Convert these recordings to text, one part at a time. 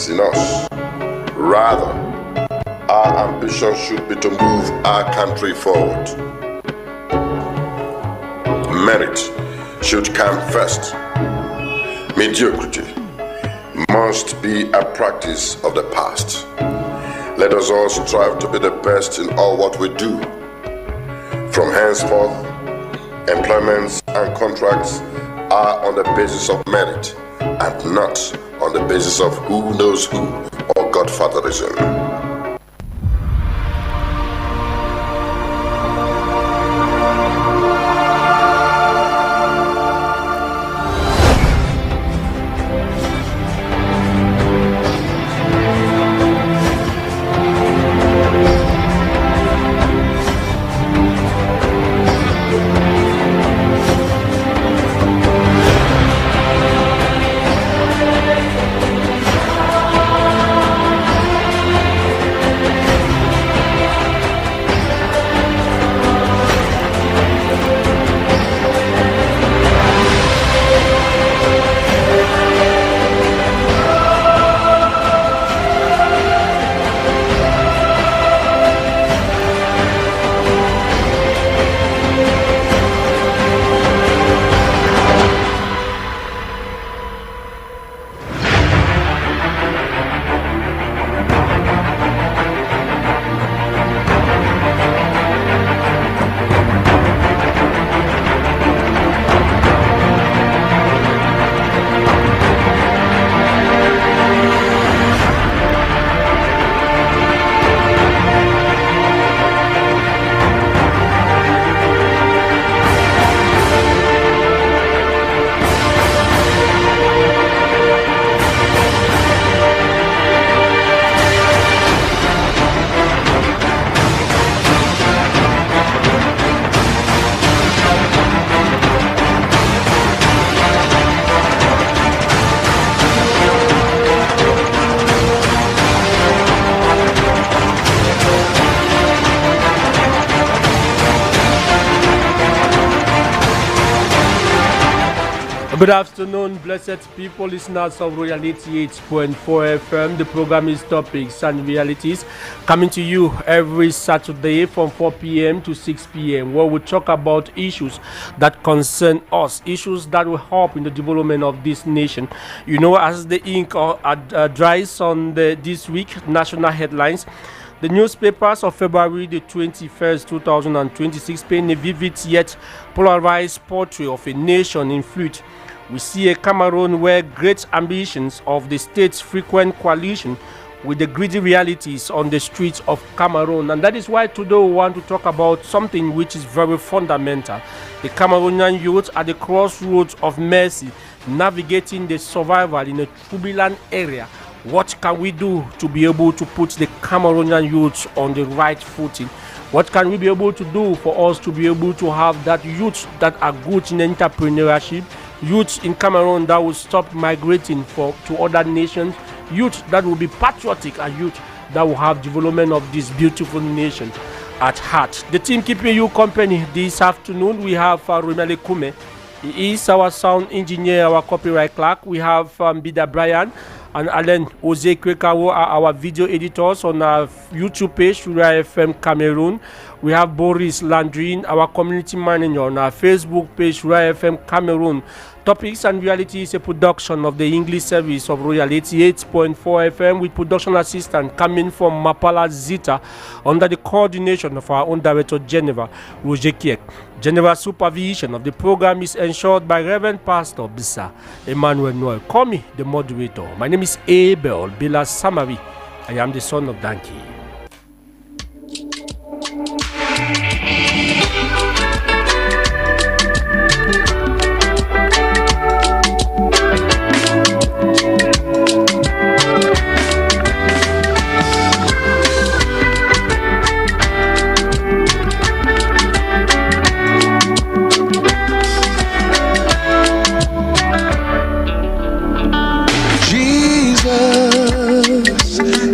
lies in us. Rather, our ambition should be to move our country forward. Merit should come first. Mediocrity must be a practice of the past. Let us all strive to be the best in all what we do. From henceforth, employments and contracts are on the basis of merit and not on the basis of who knows who or godfatherism. Good afternoon, blessed people, listeners of Royal 88.4 FM. The program is Topics and Realities, coming to you every Saturday from 4 p.m. to 6 p.m., where we talk about issues that concern us, issues that will help in the development of this nation. You know, as the ink dries on this week, national headlines, the newspapers of February the 21st, 2026 paint a vivid yet polarized portrait of a nation in fluid. We see a Cameroon where great ambitions of the state's frequent coalition with the greedy realities on the streets of Cameroon. And that is why today we want to talk about something which is very fundamental. The Cameroonian youth at the crossroads of mercy, navigating the survival in a turbulent area. What can we do to be able to put the Cameroonian youth on the right footing? What can we be able to do for us to be able to have that youth that are good in entrepreneurship, youth in Cameroon that will stop migrating to other nations, youth that will be patriotic, and youth that will have development of this beautiful nation at heart. The team keeping you company this afternoon, we have Romele Kume. He is our sound engineer, our copyright clerk. We have Bida Brian and Alan Jose Kwekawo are our video editors on our YouTube page, Surya FM Cameroon. We have Boris Landrin, our community manager, on our Facebook page, Surya FM Cameroon. Topics and Reality is a production of the English service of Royal 88.4 FM with production assistant coming from Mapala Zita under the coordination of our own Director General, Roger Kiek. General supervision of the program is ensured by Reverend Pastor Bisa Emmanuel Noel. Call me the moderator. My name is Abel Bila Samari. I am the son of Donkey.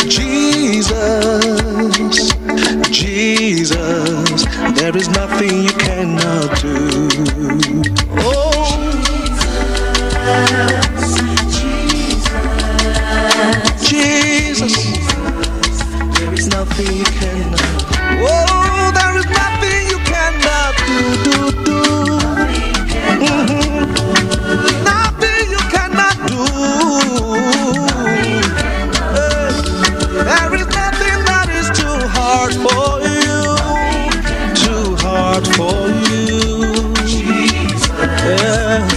Jesus, nothing you cannot. Oh, there is nothing you cannot do. Nothing you cannot do. There is nothing that is too hard for you. Too hard for you. Yeah.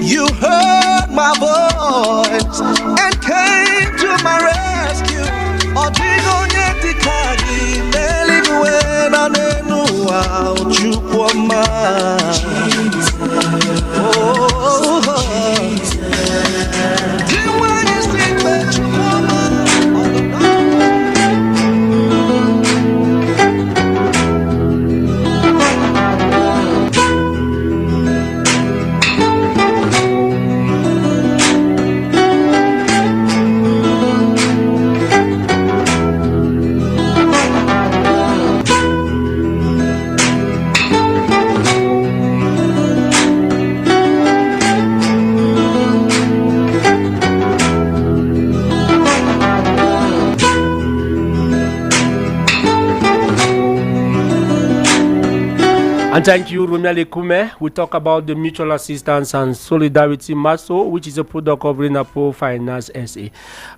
You heard my voice and came to my rescue. And thank you, Rumiale Kume. We talk about the Mutual Assistance and Solidarity MASO, which is a product of Renapo Finance SA.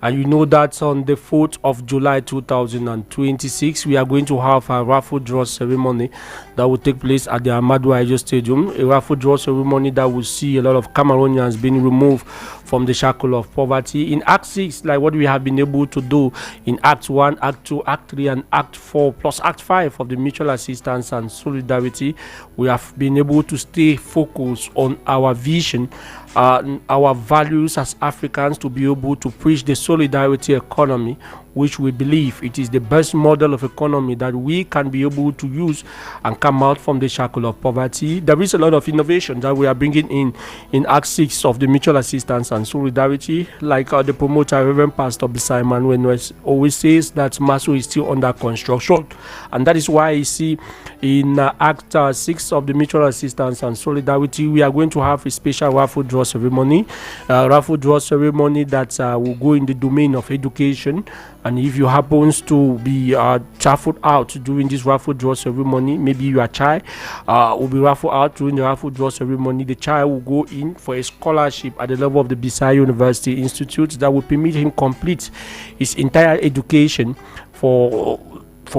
And you know that on the 4th of July 2026, we are going to have a raffle draw ceremony that will take place at the Amadou Ayo Stadium. A raffle draw ceremony that will see a lot of Cameroonians being removed from the shackle of poverty. In Act 6, like what we have been able to do in Act 1, Act 2, Act 3, and Act 4, plus Act 5 of the Mutual Assistance and Solidarity, we have been able to stay focused on our vision, our values as Africans, to be able to preach the solidarity economy, which we believe it is the best model of economy that we can be able to use and come out from the shackle of poverty. There is a lot of innovation that we are bringing in Act 6 of the Mutual Assistance and Solidarity, like the promoter, Reverend Pastor Bisai Manuel, always says that MASO is still under construction, and that is why you see in Act 6 of the Mutual Assistance and Solidarity, we are going to have a special raffle draw ceremony, that will go in the domain of education. And if you happens to be raffled out during this raffle draw ceremony, maybe your child will be raffled out during the raffle draw ceremony. The child will go in for a scholarship at the level of the Bisai University Institute that will permit him complete his entire education for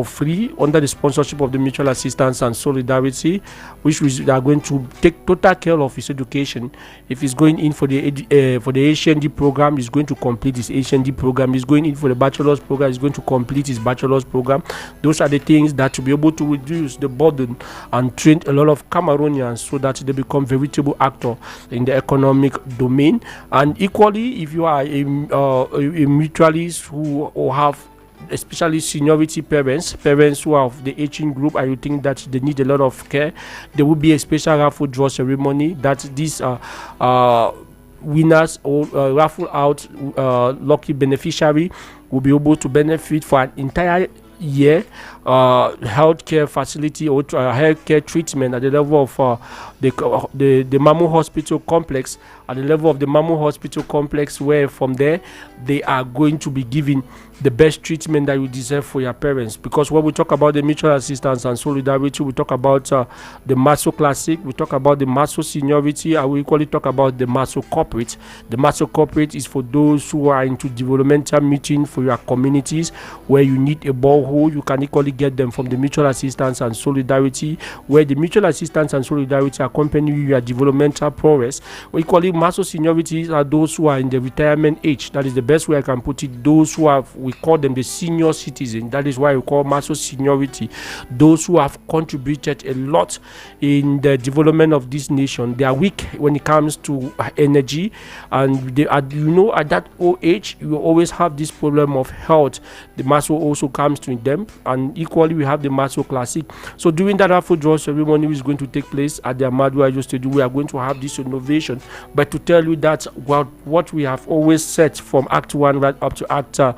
free under the sponsorship of the Mutual Assistance and Solidarity, which we are going to take total care of his education. If he's going in for the HND program, he's going to complete his HND program. He's going in for the bachelor's program, he's going to complete his bachelor's program. Those are the things that to be able to reduce the burden and train a lot of Cameroonians so that they become veritable actors in the economic domain. And equally, if you are a mutualist who have especially seniority parents who are of the aging group, and you think that they need a lot of care, there will be a special raffle draw ceremony that these winners or raffle out lucky beneficiary will be able to benefit for an entire year healthcare facility or healthcare treatment at the level of the Mamu Hospital Complex, at the level of the Mamu Hospital Complex, where from there they are going to be giving the best treatment that you deserve for your parents. Because when we talk about the Mutual Assistance and Solidarity, we talk about the MASO Classic, we talk about the MASO Seniority, and we equally talk about the MASO Corporate. The MASO Corporate is for those who are into developmental meeting for your communities, where you need a borehole. You can equally get them from the Mutual Assistance and Solidarity, where the Mutual Assistance and Solidarity accompany your developmental progress. Equally, MASO Seniority are those who are in the retirement age. That is the best way I can put it. Those who have, we call them the senior citizen. That is why we call MASO Seniority. Those who have contributed a lot in the development of this nation. They are weak when it comes to energy, and they are, at that old age, you will always have this problem of health. The MASO also comes to them, and equally we have the MASO Classic. So during that raffle draw ceremony, which is going to take place at the Amadou Ayo Stadium, we are going to have this innovation. But to tell you that what we have always set from Act 1 right up to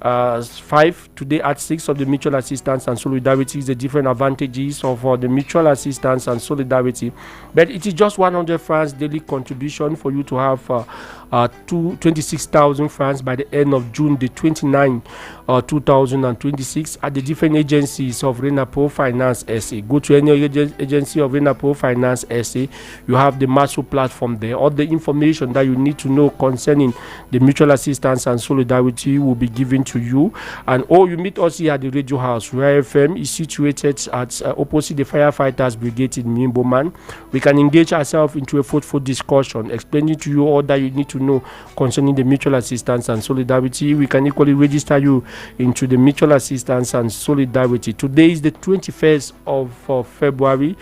5 today at 6 of the mutual assistance and solidarity is the different advantages of the mutual assistance and solidarity. But it is just 100 francs daily contribution for you to have 26,000 francs by the end of June the 29th, 2026 at the different agencies of Renapro Finance SA. Go to any agency of Renapro Finance SA. You have the Maso platform there. All the information that you need to know concerning the mutual assistance and solidarity will be given to you. And you meet us here at the Radio House. Royal FM is situated at opposite the Firefighters Brigade in Mimboman. We can engage ourselves into a fruitful discussion, explaining to you all that you need to know concerning the mutual assistance and solidarity. We can equally register you into the mutual assistance and solidarity. Today is the 21st of February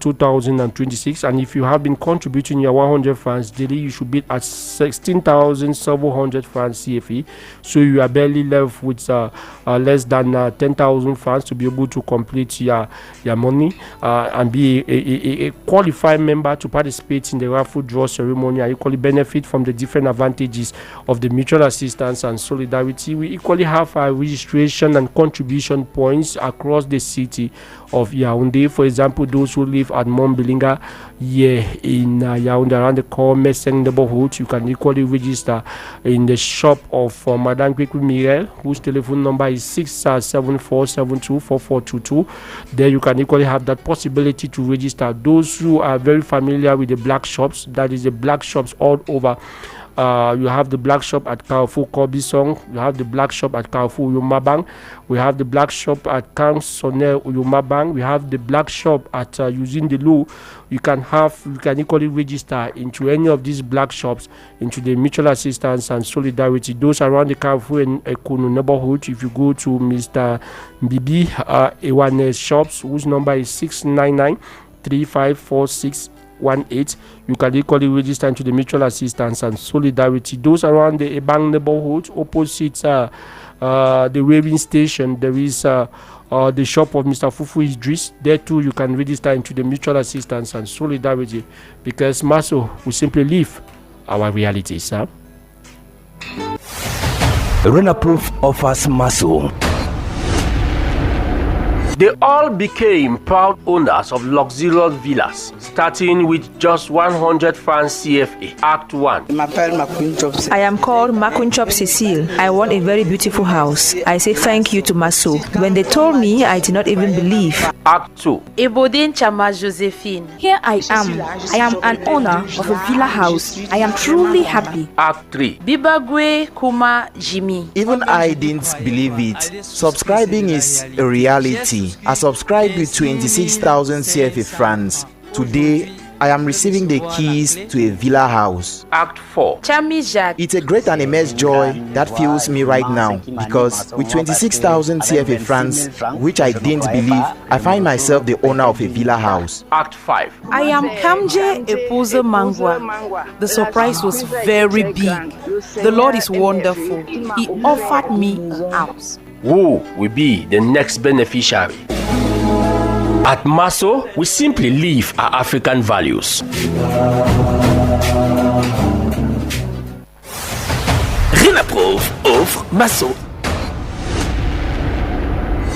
2026, and if you have been contributing your 100 francs daily, you should be at 16,700 francs CFA. So you are barely left with less than 10,000 francs to be able to complete your money and be a qualified member to participate in the raffle draw ceremony and equally benefit from the different advantages of the mutual assistance and solidarity. We equally have registration and contribution points across the city of Yaoundé. For example, those who live at Montbelinga here in Yaoundé around the Meseng neighborhood, you can equally register in the shop of Madame Kweku Mirel, whose telephone number is 674724422. There you can equally have that possibility to register. Those who are very familiar with the black shops, that is the black shops all over. You have the black shop at Carrefour Corbisson. You have the black shop at Carrefour Uyumabang. We have the black shop at Kang Sonel Uyumabang. We have the black shop at Using the Lou. You can equally register into any of these black shops into the mutual assistance and solidarity. Those around the Carrefour and Ekunu neighborhood, if you go to Mr. Bibi Ewane's shops, whose number is 699-354618, you can equally register into the mutual assistance and solidarity. Those around the Ebang neighborhood, opposite the waving station, there is the shop of Mr. Fufu Idris. There too you can register into the mutual assistance and solidarity, because Maso will simply live our realities. Renaproof offers Maso. They all became proud owners of luxurious villas, starting with just 100 francs CFA. Act 1. I am called Makunchop Cecile. I want a very beautiful house. I say thank you to Maso. When they told me, I did not even believe. Act 2. Ebodin Chama Josephine. Here I am. I am an owner of a villa house. I am truly happy. Act 3. Bibagwe Kuma Jimmy. Even I didn't believe it. Subscribing is a reality. I subscribed with 26,000 CFA francs. Today, I am receiving the keys to a villa house. Act 4. Chami Jacques. It's a great and immense joy that fills me right now, because with 26,000 CFA francs, which I didn't believe, I find myself the owner of a villa house. Act 5. I am Kamje Epoze Mangwa. The surprise was very big. The Lord is wonderful. He offered me a house. Who will be the next beneficiary? At Maso, we simply live our African values. Renaproof offre Maso.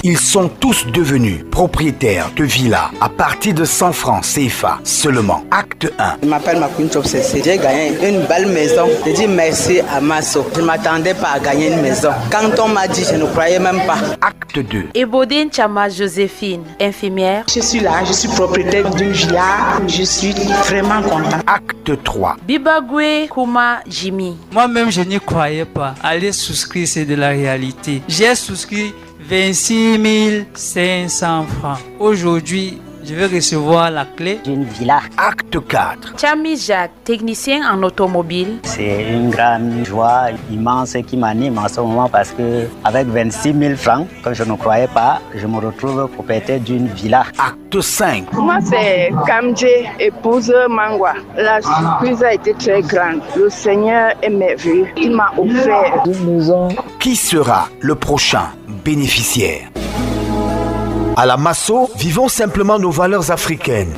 Ils sont tous devenus propriétaires de villas à partir de 100 francs CFA seulement. Acte 1. Je m'appelle Makunchop Cecile. J'ai gagné une belle maison. Je dis merci à Maso. Je ne m'attendais pas à gagner une maison. Quand on m'a dit, je ne croyais même pas. Acte 2. Ebodin Chama Josephine, infirmière. Je suis là, je suis propriétaire d'une villa. Je suis vraiment content. Acte 3. Bibagwe Kuma Jimmy. Moi-même, je n'y croyais pas. Aller souscrire, c'est de la réalité. J'ai souscrit 26 500 francs. Aujourd'hui, je vais recevoir la clé d'une villa. Acte 4. Chami Jacques, technicien en automobile. C'est une grande joie immense qui m'anime en ce moment, parce que avec 26 000 francs, que je ne croyais pas, je me retrouve propriétaire d'une villa. Acte 5. Moi, c'est Kamje Épouse Mangwa. La surprise a été très grande. Le Seigneur est merveilleux. Il m'a offert une maison. Qui sera le prochain bénéficiaire? À la Maso, vivons simplement nos valeurs africaines.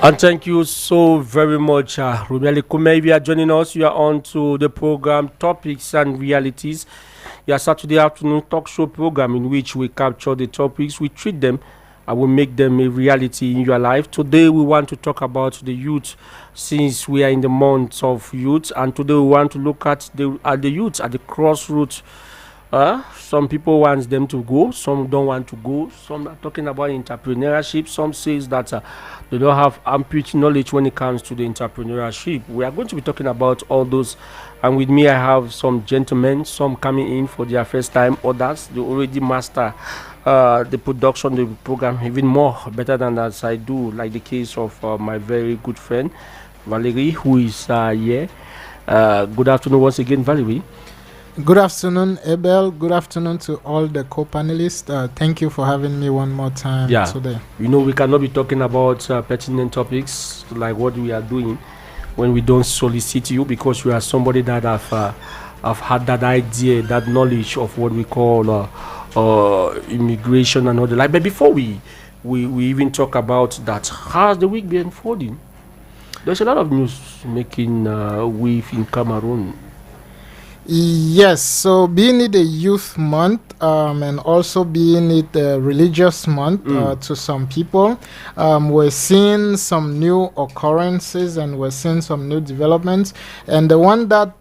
And thank you so very much, Rumiali Kume. If you are joining us, you are on to the program Topics and Realities. Your Saturday afternoon talk show program in which we capture the topics, we treat them, and we make them a reality in your life. Today, we want to talk about the youth, since we are in the month of youth, and today we want to look at the youth at the crossroads. Some people want them to go, some don't want to go. Some are talking about entrepreneurship. Some says that they don't have ampute knowledge when it comes to the entrepreneurship. We are going to be talking about all those. And with me, I have some gentlemen, some coming in for their first time, others they already master the production, the program even more better than as I do, like the case of my very good friend Valerie, who is here. Good afternoon once again, Valerie. Good afternoon, Abel. Good afternoon to all the co-panelists. Thank you for having me one more time today. You know, we cannot be talking about pertinent topics like what we are doing when we don't solicit you, because you are somebody that have had that idea, that knowledge of what we call immigration and all the like. But before we even talk about that, how's the week been unfolding? There's a lot of news making wave in Cameroon. Yes, so being it a youth month and also being it a religious month to some people, we're seeing some new occurrences and we're seeing some new developments. And the one that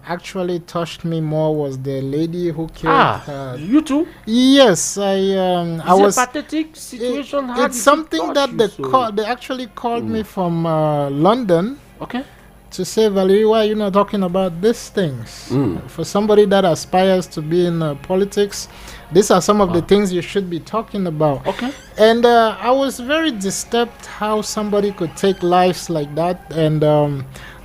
actually touched me more was the lady who killed her. You too? Yes, I was. It's a pathetic situation. It's something that they actually called me from London. Okay. To say, Valerie, why are you not talking about these things? For somebody that aspires to be in politics, these are some of the things you should be talking about. Okay. And I was very disturbed how somebody could take lives like that. And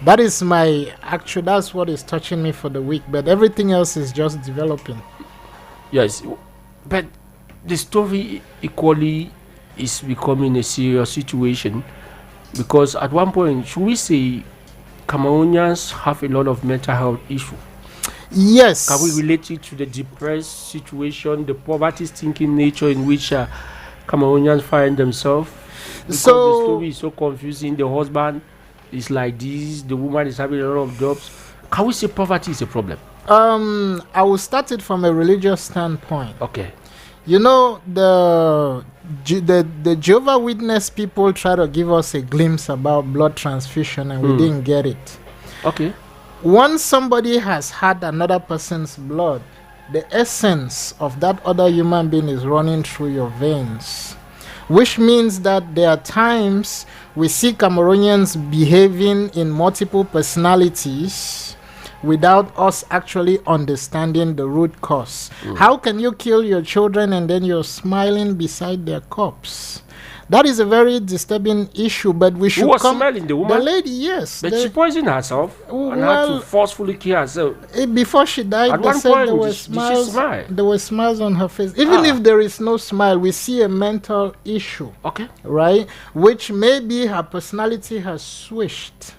that is that's what is touching me for the week. But everything else is just developing. Yes. But the story equally is becoming a serious situation, because at one point, should we say, Cameroonians have a lot of mental health issues. Yes. Can we relate it to the depressed situation, the poverty-stinking nature in which Cameroonians find themselves? Because the story is so confusing. The husband is like this, the woman is having a lot of jobs. Can we say poverty is a problem? I will start it from a religious standpoint. Okay. You know, the Jehovah Witness people try to give us a glimpse about blood transfusion, and we didn't get it. Okay. Once somebody has had another person's blood, the essence of that other human being is running through your veins, which means that there are times we see Cameroonians behaving in multiple personalities without us actually understanding the root cause. How can you kill your children and then you're smiling beside their corpse? That is a very disturbing issue, but we should Who was smiling, the woman? The lady, yes. But she poisoned herself and had to forcefully kill herself. Before she died, at they one said point, there were did she smile? There were smiles on her face. Even if there is no smile, we see a mental issue. Okay. Right? Which maybe her personality has switched.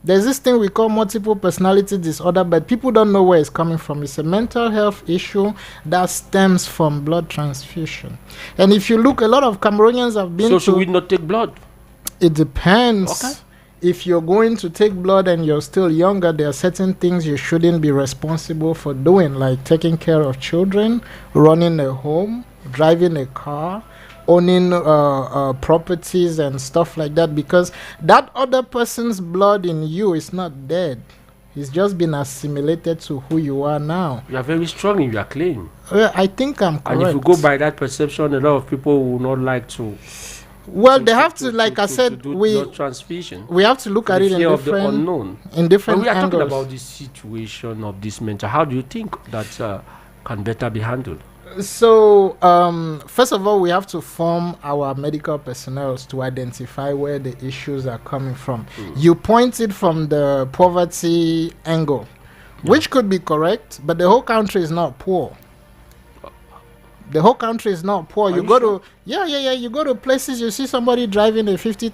There's this thing we call multiple personality disorder, but people don't know where it's coming from. It's a mental health issue that stems from blood transfusion. And if you look, a lot of Cameroonians have been So should we not take blood? It depends. Okay. If you're going to take blood and you're still younger, there are certain things you shouldn't be responsible for doing, like taking care of children, running a home, driving a car, owning properties and stuff like that, because that other person's blood in you is not dead. It's just been assimilated to who you are now. You are very strong in your claim. I think I'm correct. And if you go by that perception, a lot of people will not like to. Well, they have to, like I said, we have to look at it in different we are angles. talking about this situation of this mental. How do you think that can better be handled? So, first of all, we have to form our medical personnel to identify where the issues are coming from. You pointed from the poverty angle, which could be correct, but the whole country is not poor. The whole country is not poor. You go to you go to places, you see somebody driving a 50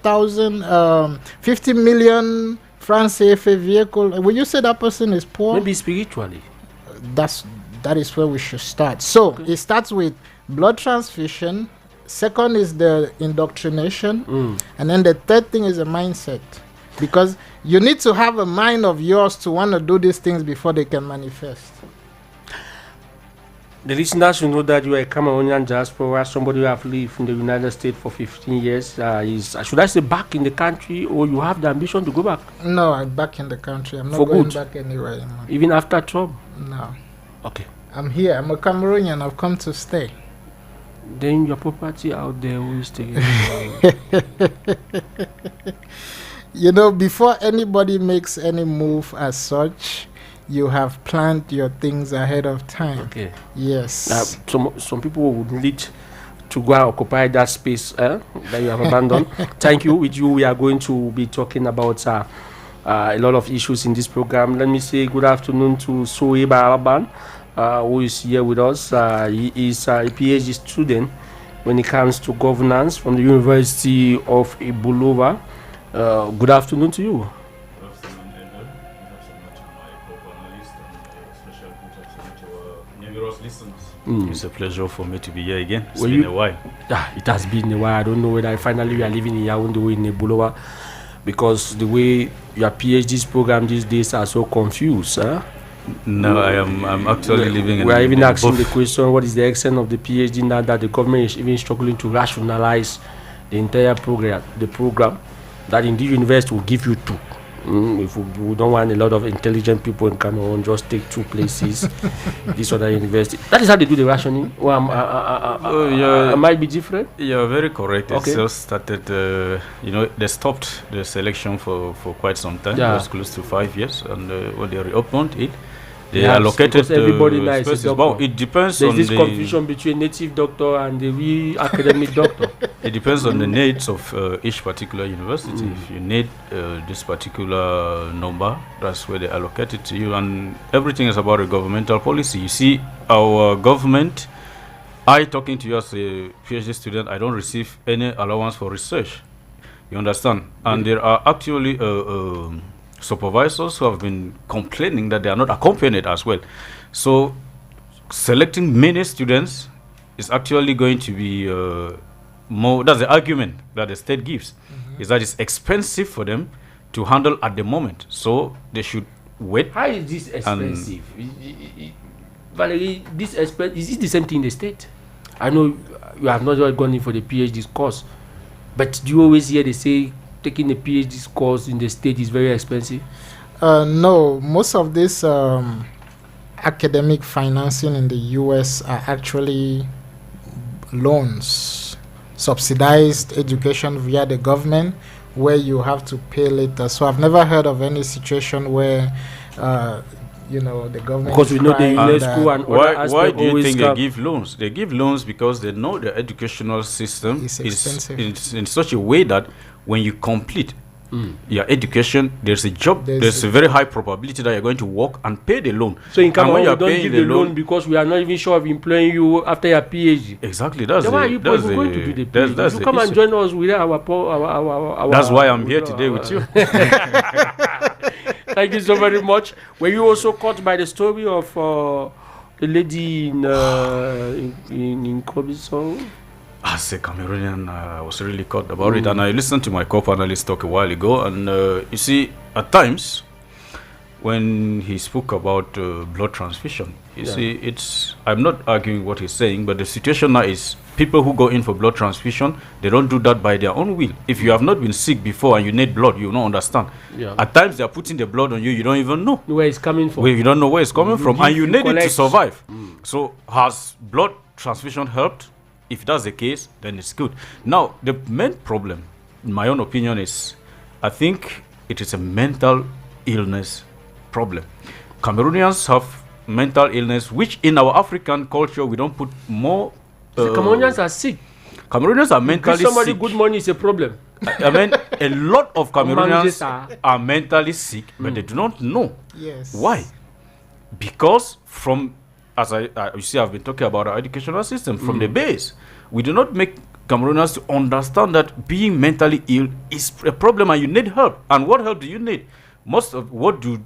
million francs CFA vehicle. Will you say that person is poor? Maybe spiritually. That is where we should start. So it starts with blood transfusion, second is the indoctrination, and then the third thing is the mindset. Because you need to have a mind of yours to want to do these things before they can manifest. The listeners should know that you are a Cameroonian diaspora, somebody who have lived in the United States for 15 years. Should I say back in the country, or you have the ambition to go back? No, I'm back in the country. I'm not for going good. back anywhere anymore. Even after Trump? No. Okay. I'm here. I'm a Cameroonian. I've come to stay. Then your property out there will stay. You know, before anybody makes any move as such, you have planned your things ahead of time. Okay. Yes. Some people would need to go and occupy that space that you have abandoned. Thank you. With you, we are going to be talking about a lot of issues in this program. Let me say good afternoon to Soeba Aban, who is here with us. He is a PhD student when it comes to governance from the University of Ibulova. Good afternoon to you. It's a pleasure for me to be here again. It's been a while. It has been a while. I don't know whether finally we are living in Yaoundé in Nebulova, because the way your PhD's program these days are so confused. No, I'm actually living in. We are even asking the question: what is the extent of the PhD now that the government is even struggling to rationalize the entire program? The program that in the university will give you two. If we don't want a lot of intelligent people in Cameroon, just take two places. This other university. That is how they do the rationing. Well, I might be different. You're very correct. Okay. It just started, they stopped the selection for quite some time. Yeah. It was close to 5 years. And when they reopened it, they allocated everybody now is a spaces. doctor. Well, it depends There's on this the confusion between native doctor and the real academic doctor. It depends on the needs of each particular university. If you need this particular number, that's where they allocate it to you. And everything is about a governmental policy. You see, our government, talking to you as a PhD student, I don't receive any allowance for research. You understand? And there are actually supervisors who have been complaining that they are not accompanied as well. So selecting many students is actually going to be more. That's the argument that the state gives, is that it's expensive for them to handle at the moment. So they should wait. How is this expensive? Valerie, this expensive, is it the same thing in the state? I know you have not gone in for the PhD course, but do you always hear they say taking a PhD course in the state is very expensive? No, most of this academic financing in the US are actually loans, subsidized education via the government, where you have to pay later. So I've never heard of any situation where the government. Because we know the UNESCO and why do you think they give loans? They give loans because they know the educational system is in such a way that when you complete your education, there's a job, there's a very high probability that you're going to work and pay the loan. So in Cameroon, you don't give the loan because we are not even sure of employing you after your PhD. Exactly, that's why are you going to do the PhD? You come and join us with our that's why I'm here today with you. Thank you so very much. Were you also caught by the story of the lady in Kobison? As a Cameroonian, I was really caught about it, and I listened to my co-panelist talk a while ago, and you see, at times, when he spoke about blood transfusion, you see, I'm not arguing what he's saying, but the situation now is people who go in for blood transfusion, they don't do that by their own will. If you have not been sick before and you need blood, you don't understand. Yeah. At times, they are putting the blood on you, you don't even know where it's coming from. You don't know where it's coming from, and you need it to survive. So, has blood transfusion helped? If that's the case, then it's good. Now, the main problem, in my own opinion, is I think it is a mental illness problem. Cameroonians have mental illness, which in our African culture, we don't put more. The Cameroonians are sick. Cameroonians are mentally sick. Somebody good money is a problem. I mean, a lot of Cameroonians are mentally sick, but they do not know. Yes. Why? Because as you see, I've been talking about our educational system from the base. We do not make Cameroonians to understand that being mentally ill is a problem and you need help. And what help do you need? Most of what do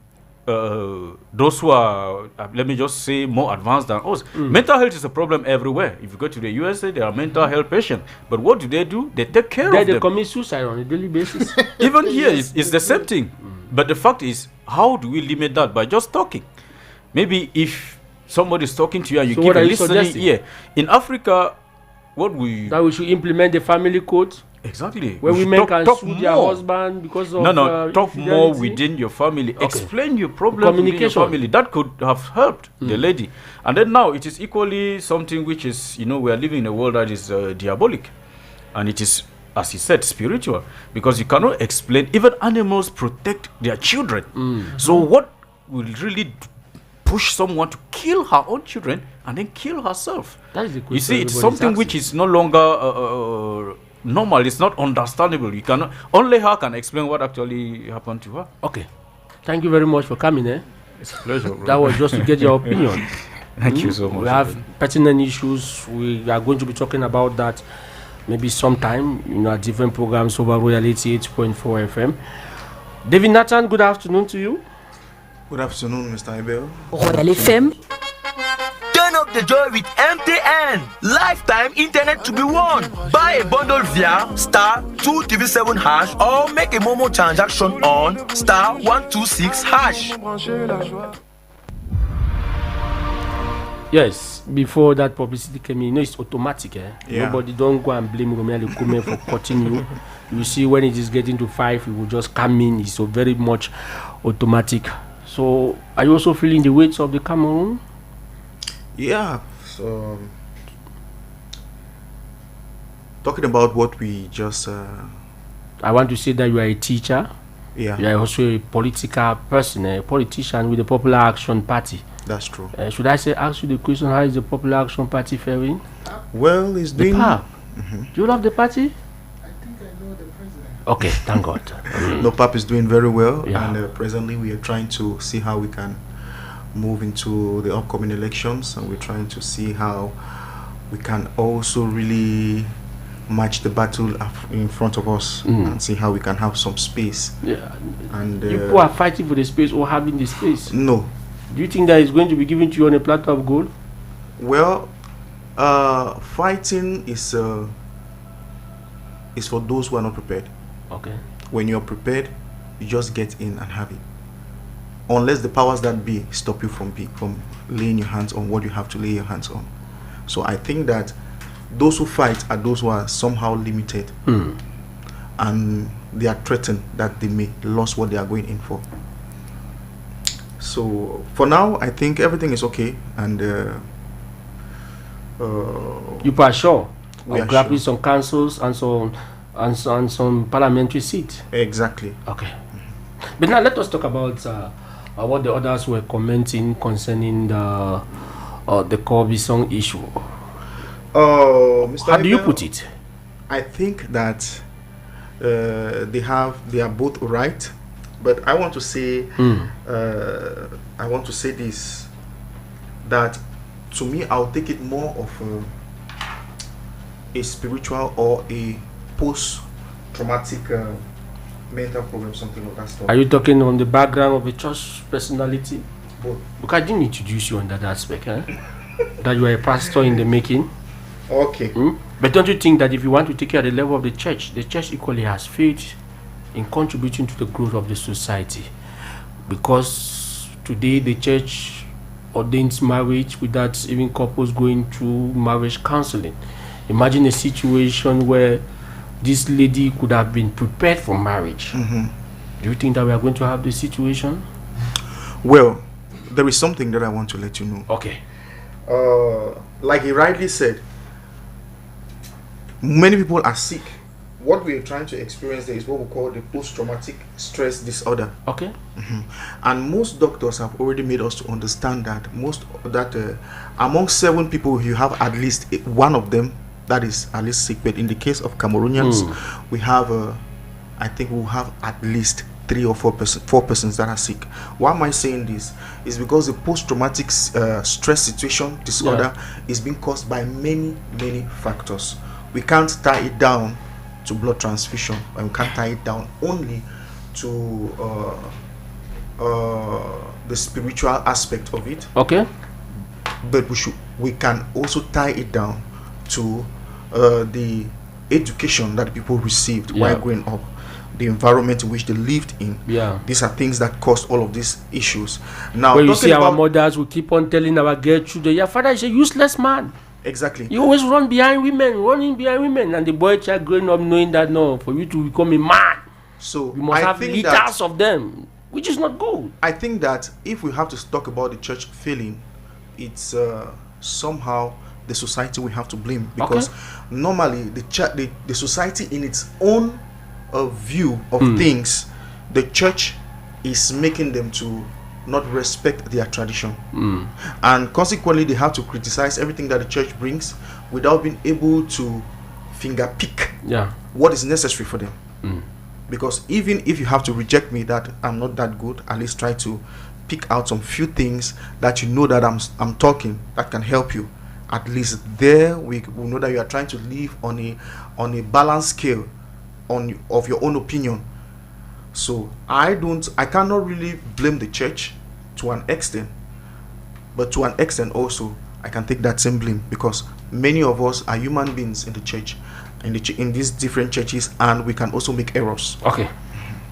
those who are, let me just say, more advanced than us. Mental health is a problem everywhere. If you go to the USA, there are mental health patients. But what do? They take care of them. They commit suicide on a daily basis. Even here, it's the same thing. But the fact is, how do we limit that? By just talking. Maybe if somebody is talking to you and you keep listening. Yeah. In Africa, that we should implement the family code. Exactly. Where women can sue their husband because of talk more within your family. Okay. Explain your problem within your family. That could have helped the lady. And then now it is equally something which is, we are living in a world that is diabolic, and it is, as he said, spiritual, because you cannot explain. Even animals protect their children. So what will really push someone to kill her own children and then kill herself? That is the question. You see, it's something which is no longer normal. It's not understandable. You cannot. Only her can explain what actually happened to her. Okay, thank you very much for coming. It's a pleasure, bro. That was just to get your opinion. Thank you so much. We have pertinent issues. We are going to be talking about that maybe sometime, at different programs over Royal 88.4 FM. David Nathan, good afternoon to you. Good afternoon, Mr. Abel. Royal FM. Turn up the joy with MTN. Lifetime internet to be won. Buy a bundle via *237# or make a Momo transaction on *126#. Yes, before that publicity came in, it's automatic. Yeah. Nobody don't go and blame Romeo Lekume for cutting you. You see, when it is getting to 5, it will just come in. It's so very much automatic. So, are you also feeling the weight of the Cameroon? Yeah. So, talking about what we just... I want to say that you are a teacher. Yeah. You are also a political person, a politician with the Popular Action Party. That's true. Should I ask you the question, how is the Popular Action Party faring? Well, it's doing... PAP. Do you love the party? I think I know the president. Okay, thank God. No, PAP is doing very well. Yeah. And presently we are trying to see how we can move into the upcoming elections. And we're trying to see how we can also really match the battle in front of us and see how we can have some space. Yeah. And people are fighting for the space or having the space? No. Do you think that it's going to be given to you on a platter of gold? Well, fighting is for those who are not prepared. Okay. When you're prepared, you just get in and have it. Unless the powers that be stop you from laying your hands on what you have to lay your hands on. So I think that those who fight are those who are somehow limited, and they are threatened that they may lose what they are going in for. So for now, I think everything is okay, and you are sure we are grabbing sure. some councils and some parliamentary seats. Exactly. Okay. But now let us talk about what the others were commenting concerning the Corbison issue. Mr. How do you put it? I think that they are both right, but I want to say this, that to me I'll take it more of a spiritual or a post-traumatic mental problem, something like that stuff. Are you talking on the background of a church personality? Both. Because I didn't introduce you on that aspect, that you are a pastor in the making. Okay. But don't you think that if you want to take care of the level of the church equally has faith in contributing to the growth of the society? Because today the church ordains marriage without even couples going through marriage counseling. Imagine a situation where this lady could have been prepared for marriage. Do you think that we are going to have this situation? Well, there is something that I want to let you know. Okay. Like he rightly said, many people are sick. What we are trying to experience there is what we call the post-traumatic stress disorder. Okay. And most doctors have already made us to understand that among 7 people, you have at least one of them that is at least sick. But in the case of Cameroonians, we have, I think we'll have at least 3 or 4 persons that are sick. Why am I saying this? Is because the post-traumatic stress situation disorder is being caused by many factors. We can't tie it down to blood transfusion, and we can't tie it down only to the spiritual aspect of it. Okay. But we can also tie it down to the education that people received while growing up, the environment in which they lived in. Yeah. These are things that caused all of these issues. Now, when you see our mothers will keep on telling our girl children, your father is a useless man. Exactly. You always running behind women, and the boy child growing up knowing that no, for you to become a man, so you must have liters of them, which is not good. I think that if we have to talk about the church failing, it's somehow the society we have to blame, because normally the society in its own view of things, the church is making them to not respect their tradition, and consequently they have to criticize everything that the church brings without being able to finger pick what is necessary for them. Because even if you have to reject me that I'm not that good, at least try to pick out some few things that you know that I'm talking that can help you. At least there we know that you are trying to live on a balanced scale of your own opinion. So I cannot really blame the church to an extent, but to an extent also I can take that same blame, because many of us are human beings in the church, in these different churches, and we can also make errors. Okay,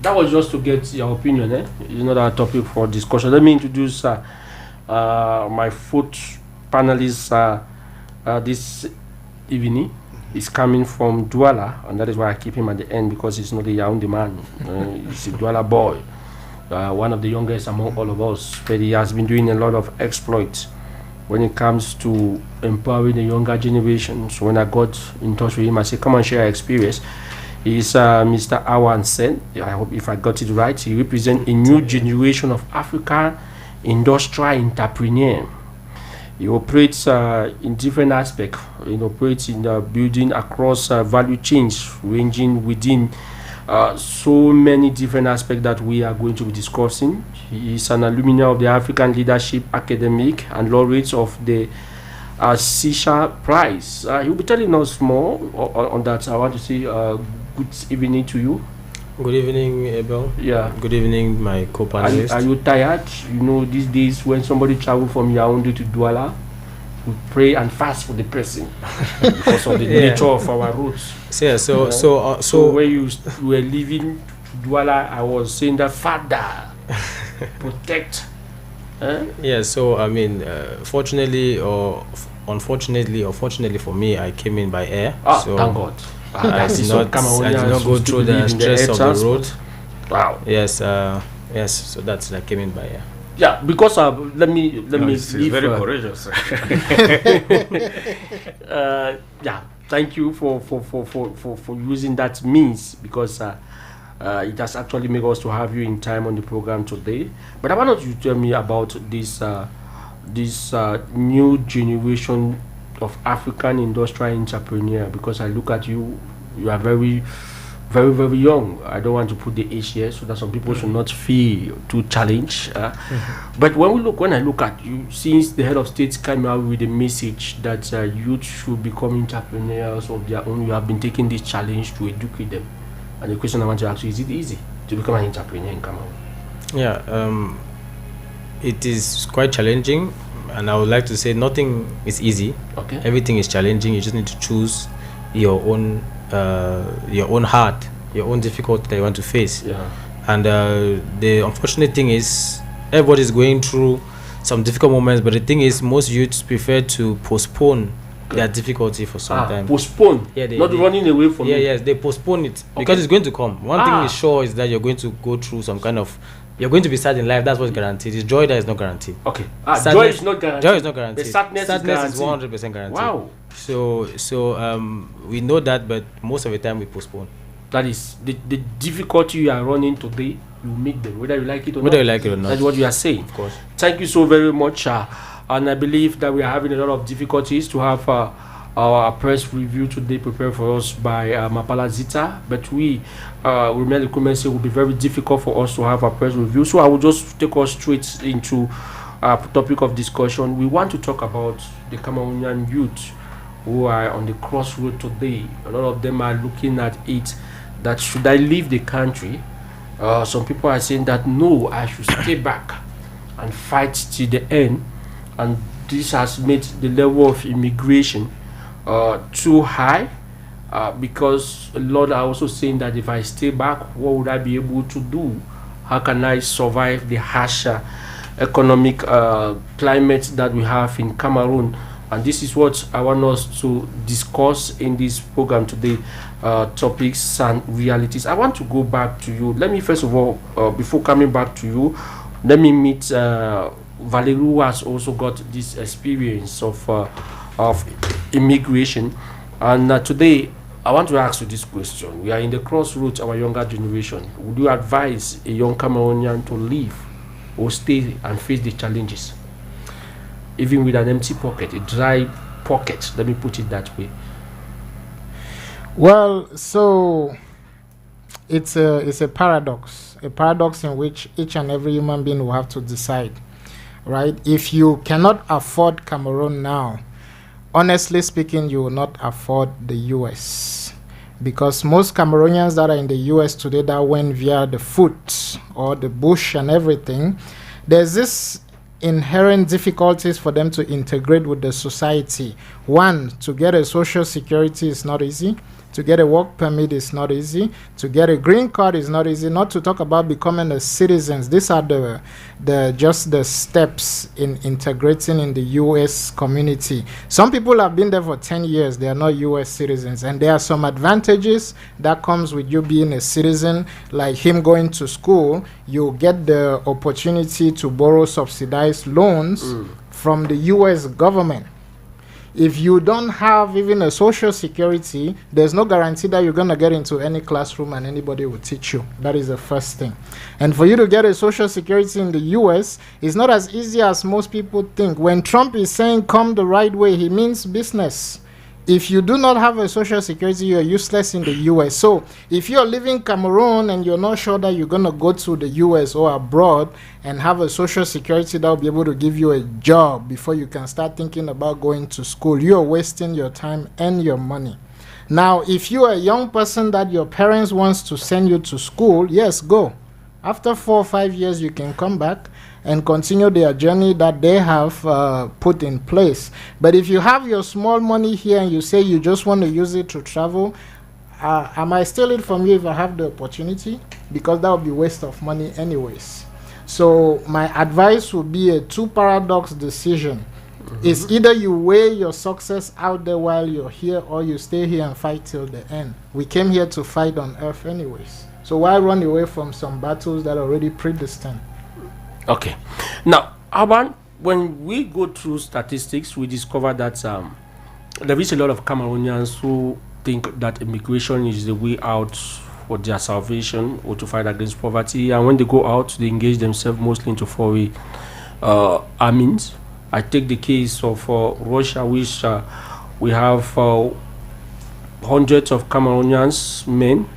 that was just to get your opinion. It's not our topic for discussion. Let me introduce my fourth panelist this evening. Is coming from Douala, and that is why I keep him at the end, because he's not a Yaoundé man. He's a Douala boy, one of the youngest among all of us, but he has been doing a lot of exploits when it comes to empowering the younger generation. So when I got in touch with him, I said, come and share your experience. He's Mr. Awan Sen. I hope if I got it right. He represents a new generation of African industrial entrepreneur. He operates in different aspects. He operates in building across value chains, ranging within so many different aspects that we are going to be discussing. He is an alumni of the African Leadership Academic and laureate of the Sisha Prize. He'll be telling us more on that. I want to say good evening to you. Good evening, Abel. Yeah. Good evening, my co-panelists. Are you tired? You know, these days when somebody travels from Yaoundé to Douala, we pray and fast for the person because of the nature of our roads. Yeah. So when you were leaving Douala, I was saying that Father, protect. Yeah. So I mean, fortunately or unfortunately, or fortunately for me, I came in by air. So thank God. I did not go through the stress of the road. Wow. Yes. So that's I came in by air. Yeah, because let me. It's very courageous. Yeah, thank you for using that means, because it has actually made us to have you in time on the program today. But I want you to tell me about this new generation of African industrial entrepreneur, because I look at you, you are very, very, very young. I don't want to put the age here so that some people should not feel too challenged. But when I look at you, since the head of state came out with a message that youth should become entrepreneurs of their own, you have been taking this challenge to educate them. And the question I want to ask you, is it easy to become an entrepreneur in Cameroon? Yeah, it is quite challenging. And I would like to say nothing is easy. Okay. Everything is challenging. You just need to choose your own heart, your own difficulty that you want to face. Yeah. And the unfortunate thing is, everybody is going through some difficult moments. But the thing is, most youths prefer to postpone their difficulty for some time. Postpone. Yeah, not running away from it. Yes, they postpone it because it's going to come. One thing is sure is that you're going to go through some kind of. You're going to be sad in life. That's what's guaranteed. It's joy that is not guaranteed. Okay. Joy is not guaranteed. Joy is not guaranteed. The sadness is 100% guaranteed. Wow. So we know that, but most of the time we postpone. That is the difficulty you are running today. You make them, whether you like it or whether you like it or not. That's what you are saying. Of course. Thank you so very much. And I believe that we are having a lot of difficulties to have our press review today prepared for us by Mapala Zita, but we Rumeli Kumense will be very difficult for us to have a press review. So I will just take us straight into our topic of discussion. We want to talk about the Cameroonian youth who are on the crossroad today. A lot of them are looking at it that should I leave the country? Some people are saying that no, I should stay back and fight till the end. And this has made the level of immigration too high, because a lot are also saying that if I stay back, what would I be able to do? How can I survive the harsher economic climate that we have in Cameroon? And this is what I want us to discuss in this program today, topics and realities. I want to go back to you. Let me first of all, before coming back to you, let me meet Valerie, who has also got this experience of immigration. And today, I want to ask you this question. We are in the crossroads, our younger generation. Would you advise a young Cameroonian to leave or stay and face the challenges, even with an empty pocket, a dry pocket? Let me put it that way. Well, so it's a paradox in which each and every human being will have to decide, right? If you cannot afford Cameroon now, honestly speaking, you will not afford the US, because most Cameroonians that are in the US today that went via the foot or the bush and everything, there's this inherent difficulties for them to integrate with the society. One, to get a social security is not easy. To get a work permit is not easy. To get a green card is not easy. Not to talk about becoming a citizen. These are the steps in integrating in the U.S. community. Some people have been there for 10 years. They are not U.S. citizens. And there are some advantages that comes with you being a citizen, like him going to school. You get the opportunity to borrow subsidized loans from the U.S. government. If you don't have even a social security, there's no guarantee that you're going to get into any classroom and anybody will teach you. That is the first thing. And for you to get a social security in the US, it's not as easy as most people think. When Trump is saying come the right way, he means business. If you do not have a social security, you're useless in the US. So if you're living in Cameroon and you're not sure that you're going to go to the US or abroad and have a social security that will be able to give you a job before you can start thinking about going to school, you're wasting your time and your money. Now, if you're a young person that your parents wants to send you to school, yes, go. After 4 or 5 years, you can come back and continue their journey that they have put in place. But if you have your small money here and you say you just want to use it to travel, I might steal it from you if I have the opportunity, because that would be waste of money anyways. So my advice would be a two-paradox decision. It's either you weigh your success out there while you're here, or you stay here and fight till the end. We came here to fight on earth anyways. So why run away from some battles that are already predestined? Okay. Now, Aban, when we go through statistics, we discover that there is a lot of Cameroonians who think that immigration is the way out for their salvation or to fight against poverty. And when they go out, they engage themselves mostly into foreign armies. I take the case of Russia, which we have hundreds of Cameroonians men,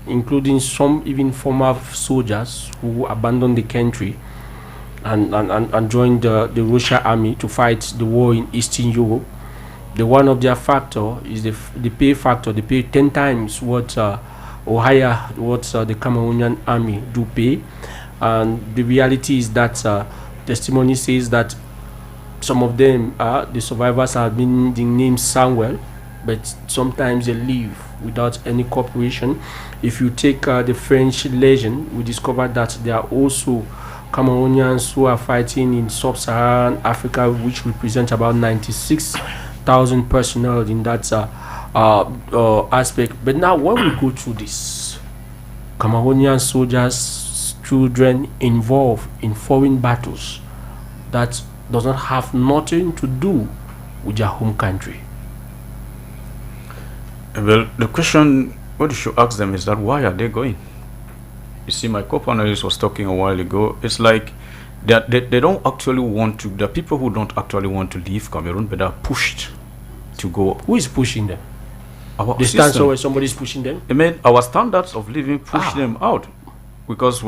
including some even former soldiers who abandoned the country and joined the Russian army to fight the war in Eastern Europe. The one of their factor is the pay factor. They pay 10 times what or higher what the Cameroonian army do pay. And the reality is that testimony says that some of them, the survivors, have been named Samuel, but sometimes they leave without any cooperation. If you take the French Legion, we discovered that there are also Cameroonians who are fighting in sub-Saharan Africa, which represent about 96,000 personnel in that aspect. But now when we go through this, Cameroonian soldiers, children involved in foreign battles that does not have nothing to do with their home country. Well, the question what you should ask them is that why are they going? You see, my co-panelist was talking a while ago. It's like they don't actually want to. There are people who don't actually want to leave Cameroon, but are pushed to go. Who is pushing them? The stance where somebody is pushing them? I mean, our standards of living push them out. Because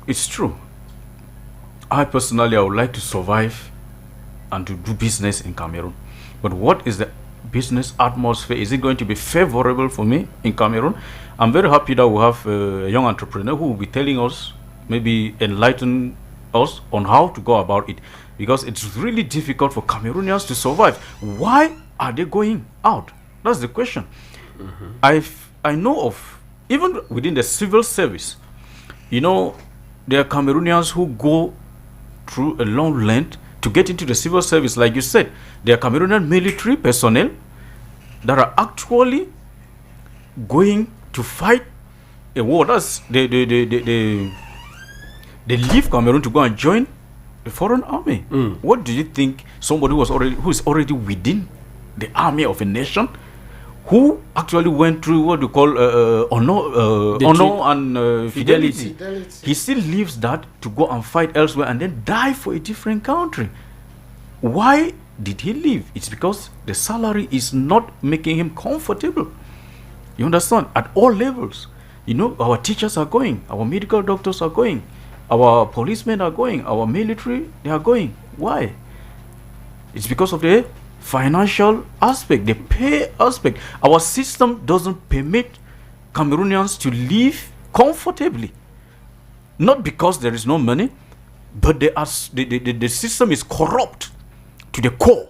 it's true. I personally, I would like to survive and to do business in Cameroon. But what is the business atmosphere? Is it going to be favorable for me in Cameroon? I'm very happy that we have a young entrepreneur who will be telling us, maybe enlighten us on how to go about it, because it's really difficult for Cameroonians to survive. Why are they going out? That's the question. I know of, even within the civil service, you know, there are Cameroonians who go through a long length to get into the civil service. Like you said, there are Cameroonian military personnel that are actually going to fight a war. That's they leave Cameroon to go and join a foreign army. What do you think somebody who is already within the army of a nation, who actually went through what you call honor and fidelity, he still leaves that to go and fight elsewhere and then die for a different country? Why did he leave? It's because the salary is not making him comfortable. You understand? At all levels. You know, our teachers are going, our medical doctors are going, our policemen are going, our military, they are going. Why? It's because of the financial aspect, the pay aspect. Our system doesn't permit Cameroonians to live comfortably. Not because there is no money, but the system is corrupt to the core,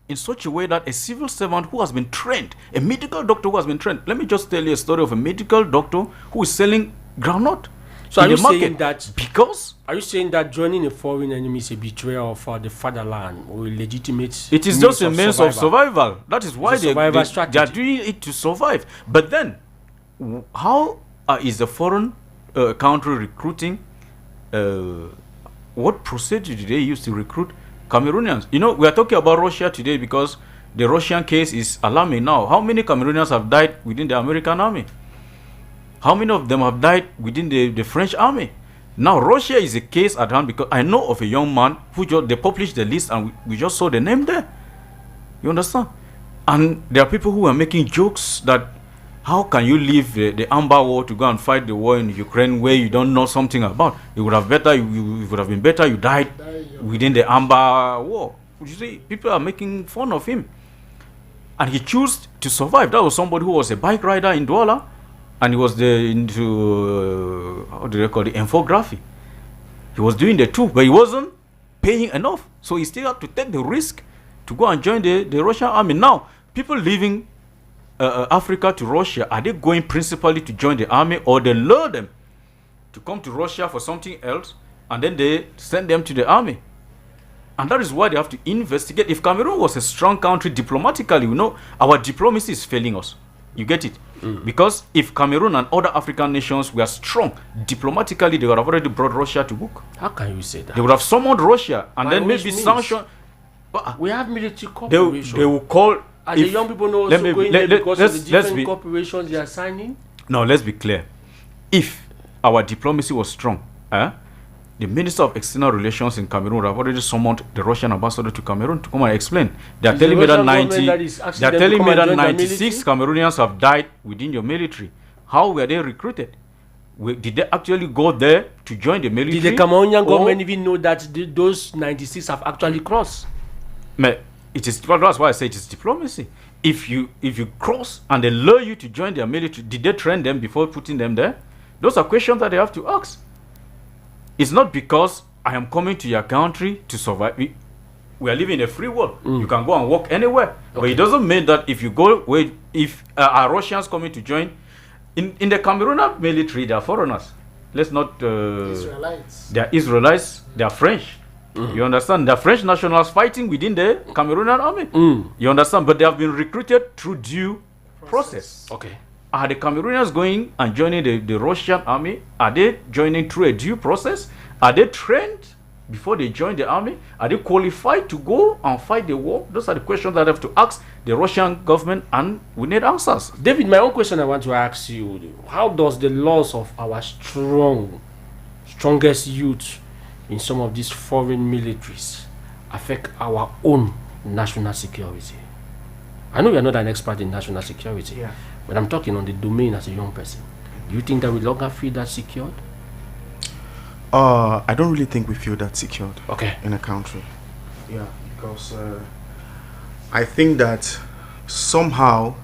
in such a way that a civil servant who has been trained, a medical doctor who has been trained, let me just tell you a story of a medical doctor who is selling groundnut. So are you market. saying that because are you saying that joining a foreign enemy is a betrayal of the fatherland or a legitimate? It is just a means of survival. That is why they are doing it to survive. But then, how is the foreign country recruiting? What procedure do they use to recruit Cameroonians? You know, we are talking about Russia today because the Russian case is alarming now. How many Cameroonians have died within the American army? How many of them have died within the French army? Now, Russia is a case at hand because I know of a young man who they published the list and we just saw the name there. You understand? And there are people who are making jokes that how can you leave the Amber War to go and fight the war in Ukraine where you don't know something about? It would have been better you died within the Amber War. You see, people are making fun of him. And he chose to survive. That was somebody who was a bike rider in Douala. And he was into, how do they call it, infography. He was doing the two, but he wasn't paying enough. So he still had to take the risk to go and join the Russian army. Now, people leaving Africa to Russia, are they going principally to join the army, or they lure them to come to Russia for something else, and then they send them to the army? And that is why they have to investigate. If Cameroon was a strong country diplomatically, you know, our diplomacy is failing us. You get it? Because if Cameroon and other African nations were strong diplomatically, they would have already brought Russia to book. How can you say that? They would have summoned Russia and then maybe sanctioned. We have military cooperation. They will call. And the young people know also going there because of the different corporations they are signing. Now, let's be clear. If our diplomacy was strong, the Minister of External Relations in Cameroon would have already summoned the Russian ambassador to Cameroon to come and explain. They are telling me that 96 Cameroonians have died within your military. How were they recruited? Did they actually go there to join the military? Did the Cameroonian government even know that those 96 have actually crossed? That's why I say it is diplomacy. If you cross and they lure you to join their military, did they train them before putting them there? Those are questions that they have to ask. It's not because I am coming to your country to survive. We are living in a free world. You can go and work anywhere. Okay. But it doesn't mean that if you go, if are Russians coming to join, in the Cameroonian military, they are foreigners. Let's not... Israelites. They are Israelites. They are French. You understand? They are French nationals fighting within the Cameroonian army. You understand? But they have been recruited through due process. Okay. Are the Cameroonians going and joining the Russian army? Are they joining through a due process? Are they trained before they join the army? Are they qualified to go and fight the war? Those are the questions that I have to ask the Russian government, and we need answers. David, my own question I want to ask you, how does the loss of our strongest youth in some of these foreign militaries affect our own national security? I know you are not an expert in national security. Yeah. But I'm talking on the domain as a young person. Do you think that we longer feel that secured? I don't really think we feel that secured. Okay. In a country. Yeah, because I think that somehow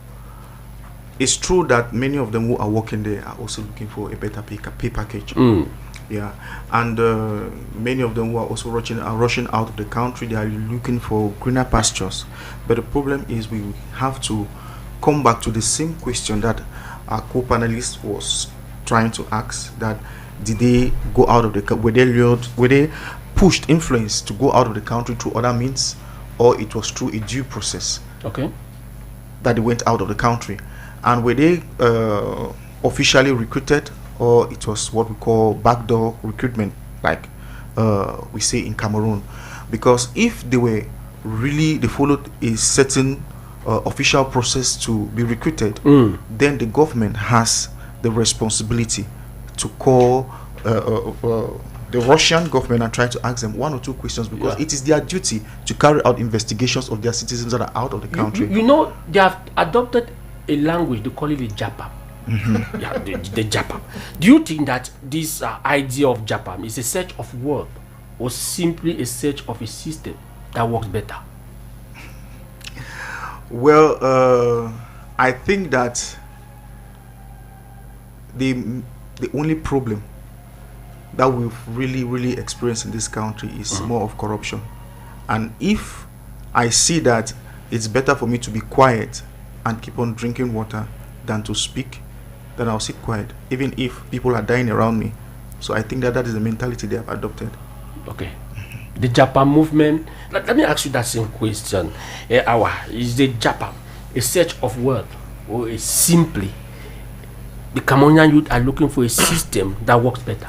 it's true that many of them who are working there are also looking for a better pay package. Yeah, and many of them who are also rushing out of the country. They are looking for greener pastures. But the problem is we have to come back to the same question that our co-panelist was trying to ask: that did they go out of the were they pushed, influenced to go out of the country through other means, or it was through a due process? Okay. That they went out of the country, and were they officially recruited, or it was what we call backdoor recruitment, like we say in Cameroon? Because if they were really, they followed a certain official process to be recruited, then the government has the responsibility to call the Russian government and try to ask them one or two questions, because it is their duty to carry out investigations of their citizens that are out of the country. You know, they have adopted a language, they call it the JAPAM. Yeah, the JAPAM. Do you think that this idea of JAPAM is a search of word, or simply a search of a system that works better? Well, I think that the only problem that we've really experienced in this country is more of corruption. And if I see that it's better for me to be quiet and keep on drinking water than to speak, then I'll sit quiet, even if people are dying around me. So I think that is the mentality they have adopted. Okay. The Japan movement, let me ask you that same question. Is the Japan a search of word, or is simply the Cameroonian youth are looking for a system that works better?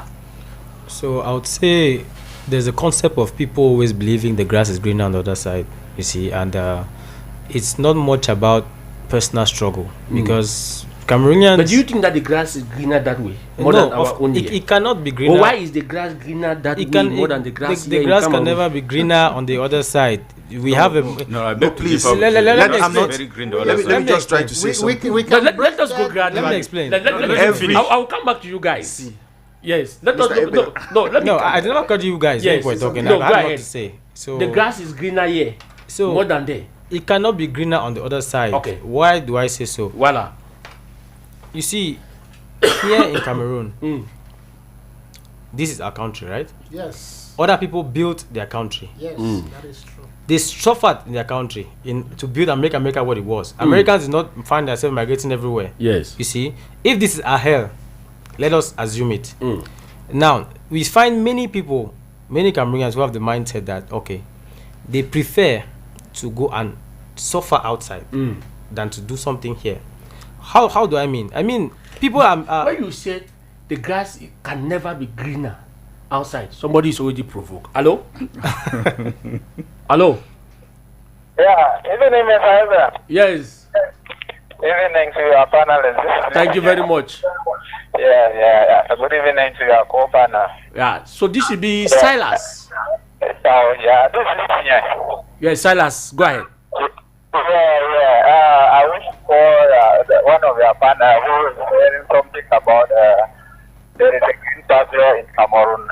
So I would say there's a concept of people always believing the grass is greener on the other side, you see, and it's not much about personal struggle, because Cameroonians... But do you think that the grass is greener that way, more than our own here? It cannot be greener. But why is the grass greener that way more than the grass here? The grass can never be greener on the other side. We have a... No, please. Let me just try to say something. Let us go gradually. Let me explain. I'll come back to you guys. Yes. Let us go. No, I did not cut you guys. Yes. We're talking. No, I have what to say. So the grass is greener here, so more than there. It cannot be greener on the other side. Okay. Why do I say so? Voila. You see, here in Cameroon, this is our country, right? Yes. Other people built their country. Yes, that is true. They suffered in their country to build and make America what it was. Americans did not find themselves migrating everywhere. Yes. You see, if this is a hell, let us assume it. Now, we find many people, many Cameroonians who have the mindset that, okay, they prefer to go and suffer outside than to do something here. How do I mean? I mean, people are... when you said the grass can never be greener outside, somebody is already provoked. Hello? Hello? Yeah, evening, Mr. Ezra. Yes. Evening to your panelists. Thank you very much. Yeah. Good evening to your co-panel. Yeah, so this should be Silas. Yeah, this is Itinye. Yes, Silas, go ahead. I wish for one of your panel who is saying something about there is a green pasture in Cameroon.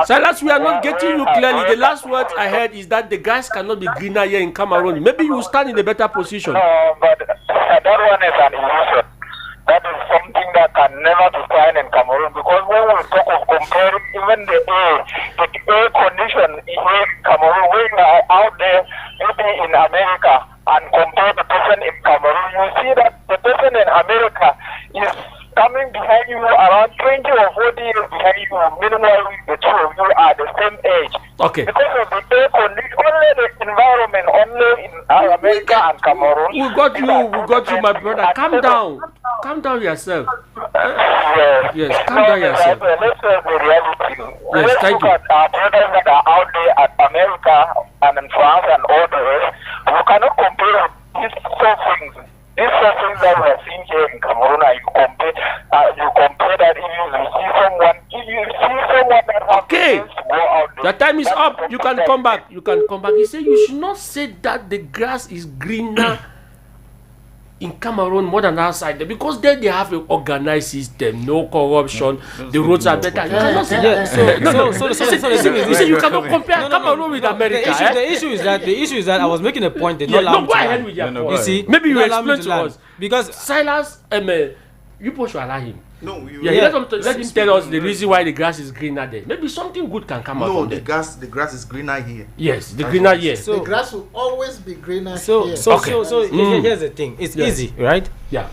Silas, we are not getting you clearly. The last word I heard is that the grass cannot be greener here in Cameroon. Maybe you will stand in a better position. No, but that one is an illusion. That is something that can never be found in Cameroon, because when we talk of comparing even the air condition in Cameroon, when you are out there, maybe in America, and compare the person in Cameroon, you see that the person in America is coming behind you around 20 or 40 years behind you. Meanwhile, the two of you are the same age. Okay. Because of the air condition, only the environment, only in America and Cameroon. We got you, my brother. Calm down yourself. Yes, calm down yourself. Let's say the reality. Yes, thank you. Look at our brothers that are out there at America and in France and all the rest. We cannot compare these sufferings. These sufferings that we are seeing here in Cameroon, and you compare that if you see someone that has to go out there. The time is up. You can come back. He said you should not say that the grass is greener in Cameroon more than outside there, because there they have an organized system, no corruption, the roads are better. You cannot say that. So you cannot compare Cameroon with America. The issue is that I was making a point. They don't allow me go ahead with your point. You see, maybe you explain to us, because Silas, you both should allow him. No, let him tell us the reason why the grass is greener there. Maybe something good can come out No, from the there. the grass is greener here. Yes, the greener here. The grass will always be greener So here. here's the thing. It's easy, right? Yeah.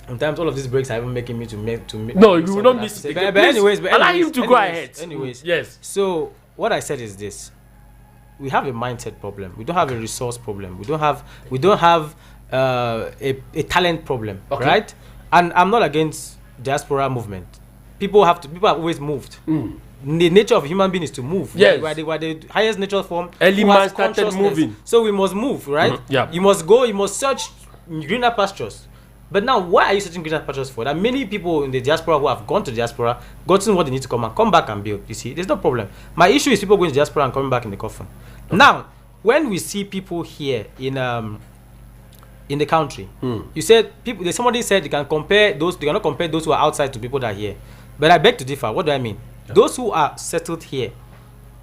Sometimes all of these breaks are even making me to make. No, you will not miss it. But anyways, allow him to go ahead. Anyways, yes. So what I said is this: we have a mindset problem. We don't have a resource problem. We don't have a talent problem, right? And I'm not against diaspora movement. People have always moved. The nature of human being is to move. Yes. We're the highest natural form. Early man started moving. So we must move, right? Yeah. You must go. You must search greener pastures. But now, why are you searching greener pastures for? There are many people in the diaspora who have gone to the diaspora, gotten what they need to come back and build. You see, there's no problem. My issue is people going to the diaspora and coming back in the coffin. Now, when we see people here in the country, you said somebody said they cannot compare those who are outside to people that are here. But I beg to differ. What do I mean? Yeah. Those who are settled here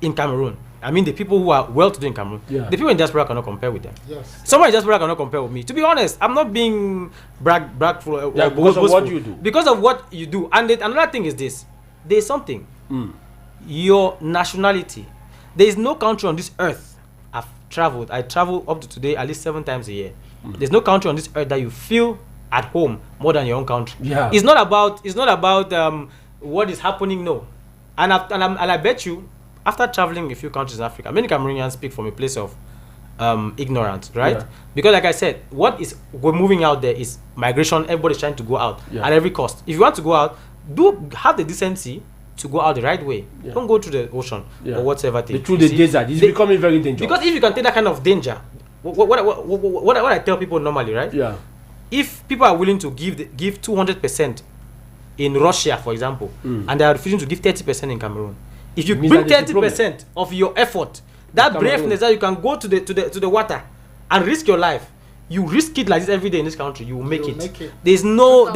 in Cameroon, I mean the people who are well to do in Cameroon, the people in diaspora cannot compare with them. Yes. Someone in diaspora cannot compare with me. To be honest, I'm not being bragful. Because of what you do. Because of what you do. And another thing is this. There's something. Your nationality. There is no country on this earth. I travel up to today at least 7 times a year. There's no country on this earth that you feel at home more than your own country. Yeah. It's not about what is happening. No. And I bet you, after traveling a few countries in Africa, many Cameroonians speak from a place of ignorance, right? Yeah. Because like I said, we're moving out there is migration. Everybody's trying to go out at every cost. If you want to go out, have the decency to go out the right way. Yeah. Don't go through the ocean or whatever thing. Through the desert. It's becoming very dangerous. Because if you can take that kind of danger, what I tell people normally, right? Yeah. If people are willing to give 200% in Russia, for example, and they are refusing to give 30% in Cameroon, if you bring 30% of your effort, that braveness that you can go to the water and risk your life, you risk it like this every day in this country, you will make it. There's no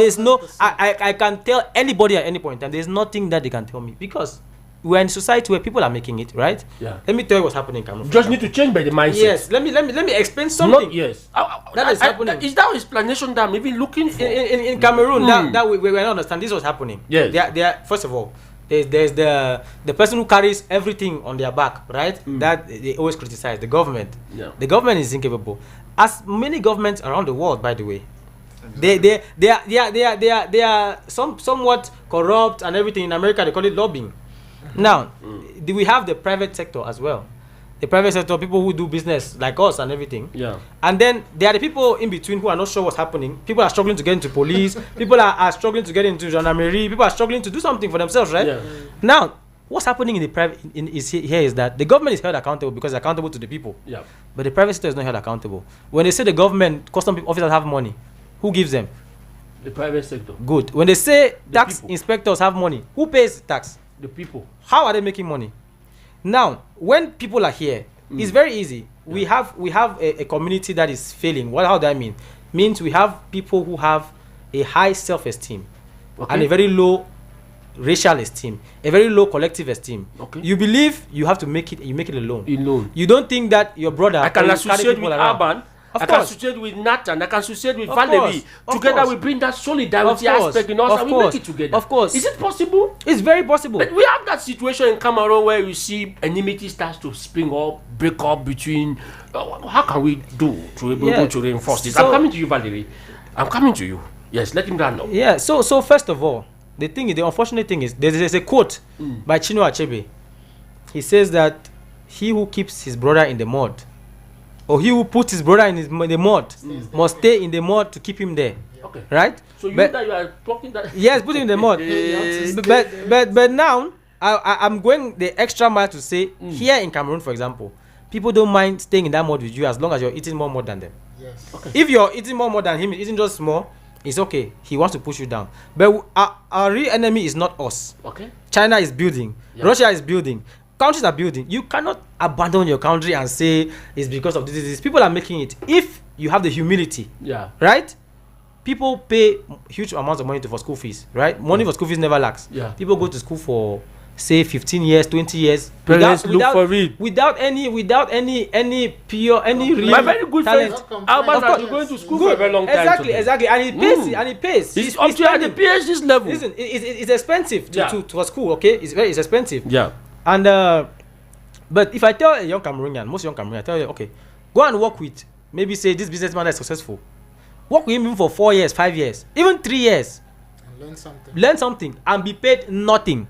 I can tell anybody at any point in time, there's nothing that they can tell me, because we're in a society where people are making it, right? Yeah. Let me tell you what's happening in Cameroon. Just need to change by the mindset. Yes. Let me explain something. Yes. That is happening. Is that explanation that I'm even looking for? In Cameroon, that we not understand. This was happening. Yes. They are, first of all, there's the person who carries everything on their back, right? That they always criticize the government. Yeah. The government is incapable. As many governments around the world, by the way, they are somewhat corrupt and everything. In America, they call it lobbying. Now, we have the private sector as well. The private sector, people who do business like us and everything. Yeah. And then there are the people in between who are not sure what's happening. People are struggling to get into police. People are struggling to get into gendarmerie. People are struggling to do something for themselves, right? Yeah. Now, what's happening in the private is that the government is held accountable because it's accountable to the people. Yeah. But the private sector is not held accountable. When they say the government, custom officers have money, who gives them? The private sector. Good. When they say tax inspectors have money, who pays tax? The people. How are they making money? Now, when people are here, it's very easy. Yeah. We have a community that is failing. How do I mean? Means we have people who have a high self-esteem and a very low racial esteem, a very low collective esteem. Okay. You believe you have to make it. You make it alone. You don't think that your brother. I can associate with Urban. I can associate with Nathan. I can associate with Valerie. Together we bring that solidarity aspect in us and we make it together. Of course. Is it possible? It's very possible. But we have that situation in Cameroon where you see enmity starts to spring up, break up between. How can we do to be able to reinforce this? I'm coming to you, Valerie. I'm coming to you. Yes, let him run now. Yeah. So first of all, the unfortunate thing is there's a quote by Chinua Achebe. He says that he who keeps his brother in the mud, or he who puts his brother in the mud, must stay in the mud to keep him there. Okay. Right? So you are talking that. Yes, put him in the mud. But now I'm going the extra mile to say here in Cameroon, for example, people don't mind staying in that mud with you as long as you're eating more mud than them. Yes. Okay. If you're eating more mud than him, eating just small, it's okay. He wants to push you down. But our real enemy is not us. Okay. China is building. Yeah. Russia is building. Countries are building. You cannot abandon your country and say it's because of this. People are making it. If you have the humility, right? People pay huge amounts of money for school fees, right? Money for school fees never lacks. Yeah. People go to school say 15 years, 20 years. Parents look for it without any pure, any real my very good talent. friend. Alban has been going to school for a very long time. Exactly, and it pays. And it pays. It's up to the PhD level. Listen, it's expensive to school. Okay, it's expensive. Yeah. And but if I tell a young Cameroonian, most young Cameroonian, I tell you, okay, go and work with maybe say this businessman is successful. Work with him for 4 years, 5 years, even 3 years. And learn something and be paid nothing.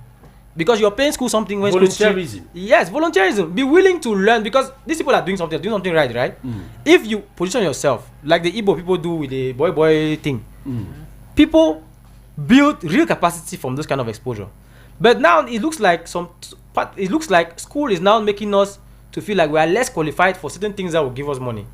Because you're paying school something when volunteerism. Yes, volunteerism. Be willing to learn because these people are doing something right, right? If you position yourself like the Igbo people do with the boy thing, people build real capacity from this kind of exposure. But now it looks like school is now making us to feel like we are less qualified for certain things that will give us money.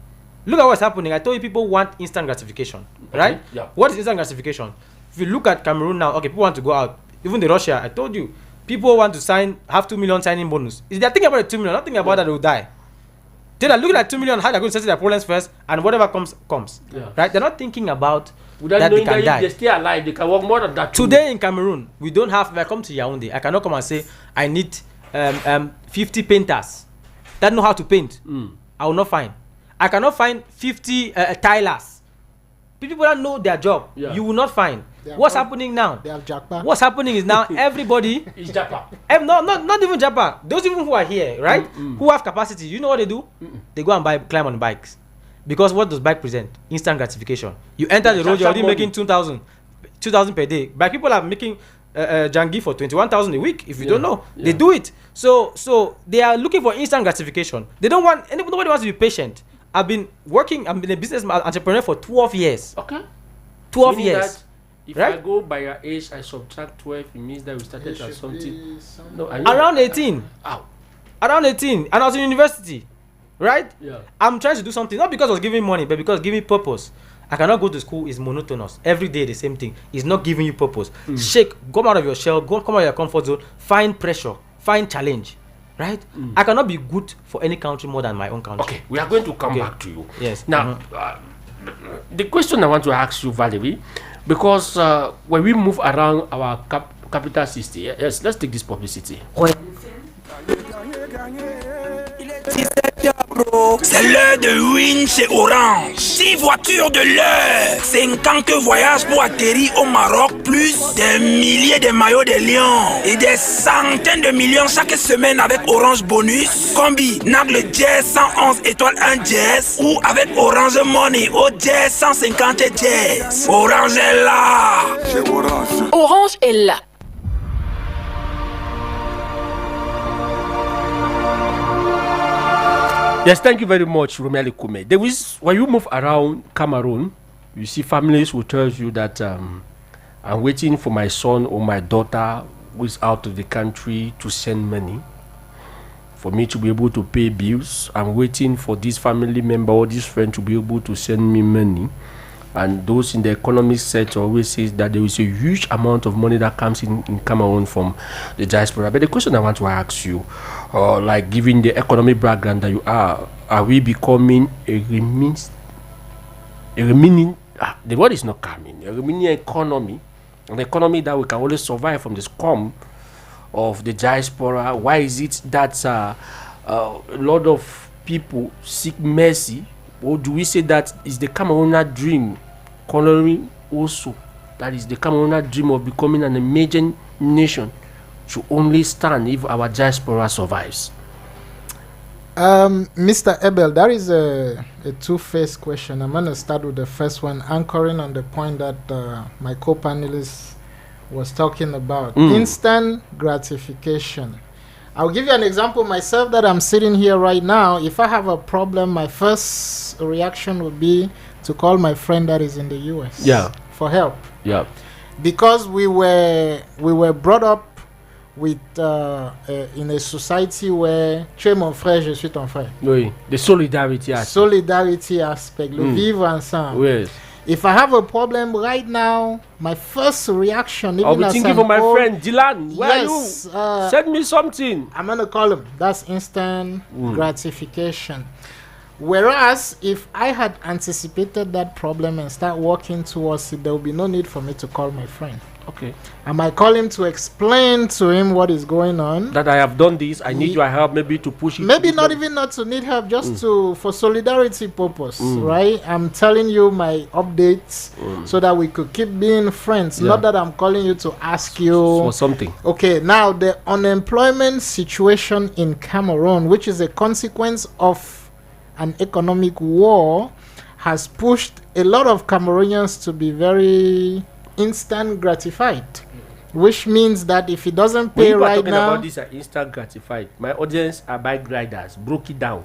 Look at what's happening. I told you people want instant gratification, right? Yeah. What is instant gratification? If you look at Cameroon now, okay, people want to go out. Even the Russia, I told you. People want to have 2 million signing bonus. They're thinking about the 2 million, not thinking about that they will die. They're looking at 2 million, how they're going to settle their problems first, and whatever comes. Yeah. Right? They're not thinking about without that knowing they can die. If they stay alive, they can work more than that. Today in Cameroon, we don't have. If I come to Yaoundé, I cannot come and say I need 50 painters that know how to paint. I will not find. I cannot find 50 tilers. People that know their job. Yeah. You will not find. What's happening now? They have Japa. What's happening is now everybody is Japa. No, not even Japa. Those even who are here, right? Who have capacity, you know what they do? They go and climb on bikes. Because what does bike present? Instant gratification. You enter the road, you're already making 2,000 per day. But people are making jangi for 21,000 a week. If you don't know, they do it. So they are looking for instant gratification. They don't want. Nobody wants to be patient. I've been a business entrepreneur for 12 years. Okay. 12 years. If right? I go by your age, I subtract 12, it means that we started at something. No, around 18. Ow. Around 18. And I was in university. Right? Yeah. I'm trying to do something, not because I was giving money, but because giving purpose. I cannot go to school, it's monotonous. Every day the same thing. It's not giving you purpose. Shake, come out of your shell, come out of your comfort zone, find pressure, find challenge. Right? I cannot be good for any country more than my own country. Okay, we are going to come back to you. Yes. Now, the question I want to ask you, Valerie, because when we move around our capital city, yes, let's take this publicity. C'est l'heure de win chez Orange. 6 voitures de l'heure. 50 voyages pour atterrir au Maroc. Plus des milliers de maillots de Lions. Et des centaines de millions chaque semaine avec Orange Bonus. Combi, Nagle Jazz 111 étoiles 1 Jazz. Ou avec Orange Money au Jazz 150 Jazz. Orange est là. Orange est là. Yes, thank you very much, Romelu Kume. There is, when you move around Cameroon, you see families who tell you that I'm waiting for my son or my daughter who is out of the country to send money for me to be able to pay bills. I'm waiting for this family member or this friend to be able to send me money. And those in the economic sector always say that there is a huge amount of money that comes in Cameroon from the diaspora. But the question I want to ask you, like given the economic background that you are we becoming a remaining, the word is not coming, a remaining economy, an economy that we can only survive from the scum of the diaspora? Why is it that a lot of people seek mercy? Or do we say that is the Cameroonian dream coloring also? That is the Cameroonian dream of becoming an emerging nation should only stand if our diaspora survives? Mr. Ebel, that is a two-faced question. I'm going to start with the first one, anchoring on the point that my co-panelist was talking about. Instant gratification. I'll give you an example myself that I'm sitting here right now. If I have a problem, my first reaction would be to call my friend that is in the US for help. Yeah. Because we were brought up with in a society where tu es mon frère, je suis ton frère. Oui, the solidarity aspect. Solidarity aspect, le vivre ensemble. Yes. If I have a problem right now, my first reaction, I'll be thinking for my friend Dylan. Where are you? Send me something. I'm gonna call him. That's instant gratification. Whereas if I had anticipated that problem and start working towards it, there will be no need for me to call my friend. Okay. I might call him to explain to him what is going on. That I have done this. I need your help, maybe to push it. Maybe not even not to need help, just to for solidarity purpose, right? I'm telling you my updates so that we could keep being friends. Yeah. Not that I'm calling you to ask you for something. Okay, now the unemployment situation in Cameroon, which is a consequence of an economic war, has pushed a lot of Cameroonians to be very instant gratified, which means that if he doesn't pay when right talking now, about this are instant gratified. My audience are bike riders. Broke it down.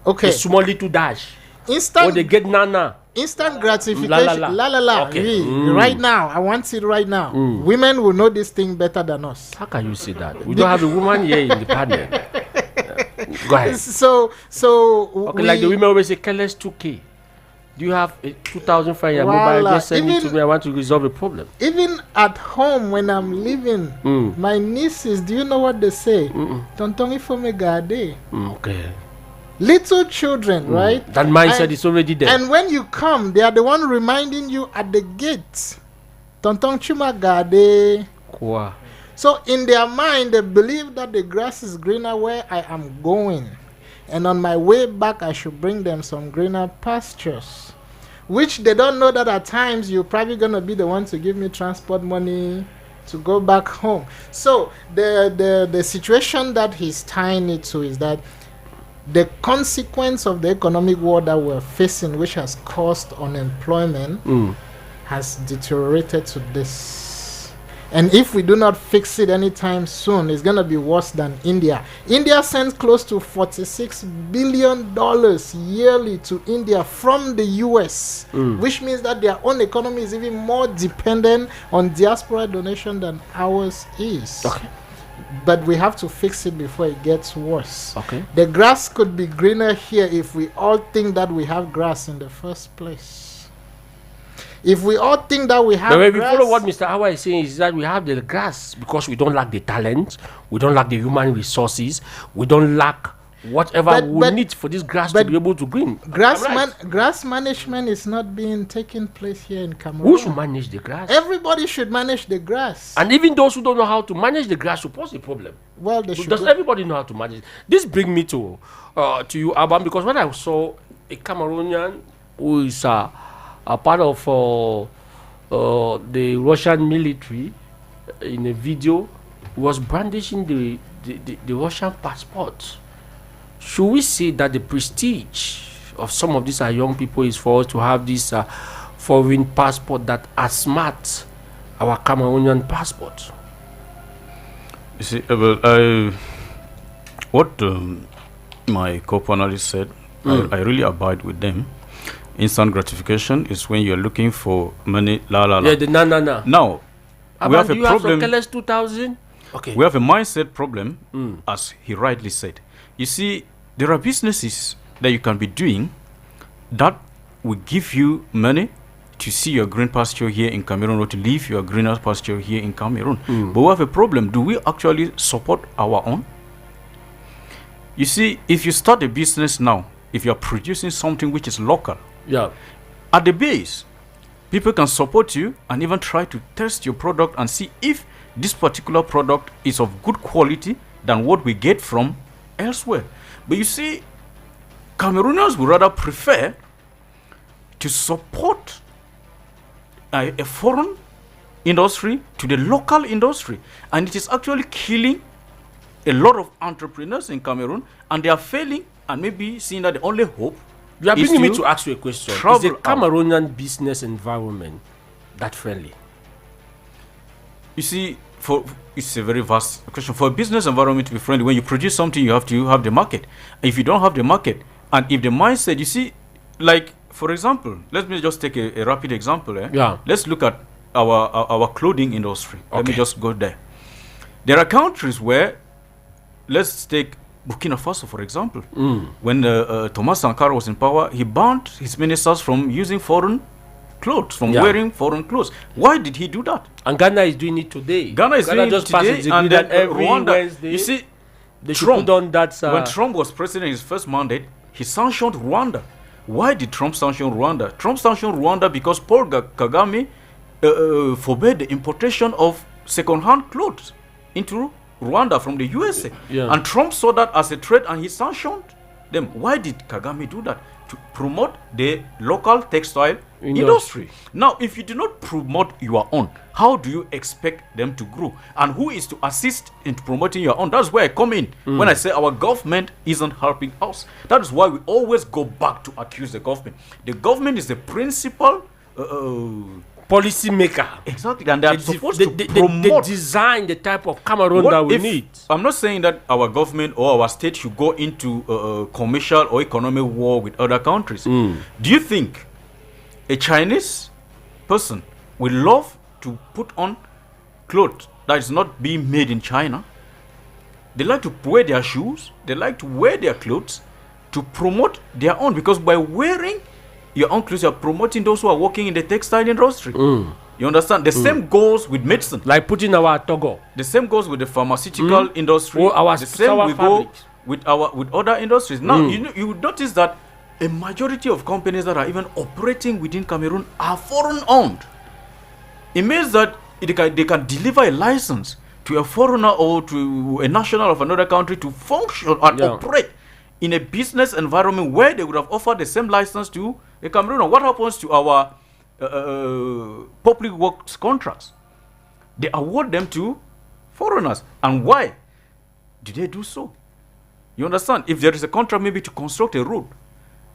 Okay. A small little dash. Instant. Or they get nana. Instant gratification. La, la, la. Okay. Okay. Right now, I want it right now. Women will know this thing better than us. How can you say that? We don't have a woman here in the panel. Go ahead. So okay, like the women always say, "Kelly's 2K." Do you have a 2,000 for your mobile? Just send it to me. I want to resolve a problem. Even at home when I'm living, my nieces, do you know what they say? Tontongi for me gade. Okay. Little children, right? That mindset is already there. And when you come, they are the one reminding you at the gate. Tontong chuma gade. Wow. So in their mind, they believe that the grass is greener where I am going. And on my way back, I should bring them some greener pastures. Which they don't know that at times you're probably going to be the one to give me transport money to go back home. So the situation that he's tying it to is that the consequence of the economic war that we're facing, which has caused unemployment, has deteriorated to this. And if we do not fix it anytime soon, it's going to be worse than India. India sends close to $46 billion yearly to India from the US, which means that their own economy is even more dependent on diaspora donation than ours is. Okay. But we have to fix it before it gets worse. Okay. The grass could be greener here if we all think that we have grass in the first place. If we all think that we have but if grass, you follow what Mr. Awa is saying, is that we have the grass because we don't lack the talent, we don't lack the human resources, we don't lack whatever we need for this grass to be able to green. Grass management is not being taken place here in Cameroon. Who should manage the grass? Everybody should manage the grass. And even those who don't know how to manage the grass should pose a problem. Well, they should. Does everybody know how to manage? This brings me to you, Abam, because when I saw a Cameroonian who is a part of the Russian military in a video, was brandishing the Russian passport. Should we say that the prestige of some of these young people is for us to have this foreign passport that outsmart our Cameroonian passport? You see, what my co-panelist said, I really abide with them. Instant gratification is when you're looking for money, Yeah, the na. Now, we have a problem. Have 2,000? Okay. We have a mindset problem, as he rightly said. You see, there are businesses that you can be doing that will give you money to see your green pasture here in Cameroon or to leave your greener pasture here in Cameroon. But we have a problem. Do we actually support our own? You see, if you start a business now, if you're producing something which is local, at the base, people can support you and even try to test your product and see if this particular product is of good quality than what we get from elsewhere. But you see, Cameroonians would rather prefer to support a foreign industry to the local industry, and it is actually killing a lot of entrepreneurs in Cameroon, and they are failing and maybe seeing that the only hope. You are bringing me to ask you a question. Is the Cameroonian business environment that friendly? You see, it's a very vast question. For a business environment to be friendly, when you produce something, you have to have the market. If you don't have the market, and if the mindset, you see, like, for example, let me just take a rapid example. Let's look at our clothing industry. Let me just go there. There are countries where, let's take Burkina Faso, for example. When Thomas Sankara was in power, he banned his ministers from using foreign clothes, from wearing foreign clothes. Why did he do that? And Ghana is doing it today. Ghana is doing it today, and then every Rwanda. Wednesday, you see, they Trump, put on that, when Trump was president in his first mandate, he sanctioned Rwanda. Why did Trump sanction Rwanda? Trump sanctioned Rwanda because Paul Kagame forbade the importation of second-hand clothes into Rwanda from the USA. Yeah. And Trump saw that as a threat and he sanctioned them. Why did Kagame do that? To promote the local textile industry. Now, if you do not promote your own, how do you expect them to grow? And who is to assist in promoting your own? That's where I come in when I say our government isn't helping us. That is why we always go back to accuse the government. The government is the principal policy maker. Exactly, and they are supposed to promote. They design the type of Cameroon that we need. I'm not saying that our government or our state should go into commercial or economic war with other countries. Do you think a Chinese person will love to put on clothes that is not being made in China? They like to wear their shoes, they like to wear their clothes to promote their own, because by wearing your own clothes, you're promoting those who are working in the textile industry. You understand? The same goes with medicine. Like putting our Togo. The same goes with the pharmaceutical industry. Or our the same we fabrics. go with other industries. Now, you would notice that a majority of companies that are even operating within Cameroon are foreign-owned. It means that they can deliver a license to a foreigner or to a national of another country to function and operate in a business environment where they would have offered the same license to a Cameroon. What happens to our public works contracts? They award them to foreigners. And why do they do so? You understand? If there is a contract maybe to construct a road,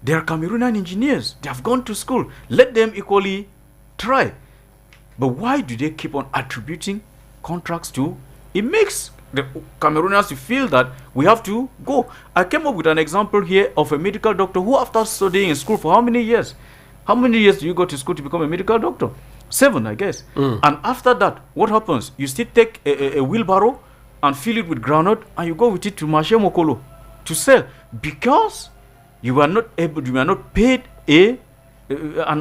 they are Cameroonian engineers. They have gone to school. Let them equally try. But why do they keep on attributing contracts to? It makes the Cameroonians to feel that we have to go. I came up with an example here of a medical doctor who, after studying in school for how many years? How many years do you go to school to become a medical doctor? 7, I guess. And after that, what happens? You still take a wheelbarrow and fill it with groundnut and you go with it to Marché Mokolo to sell, because you are not paid an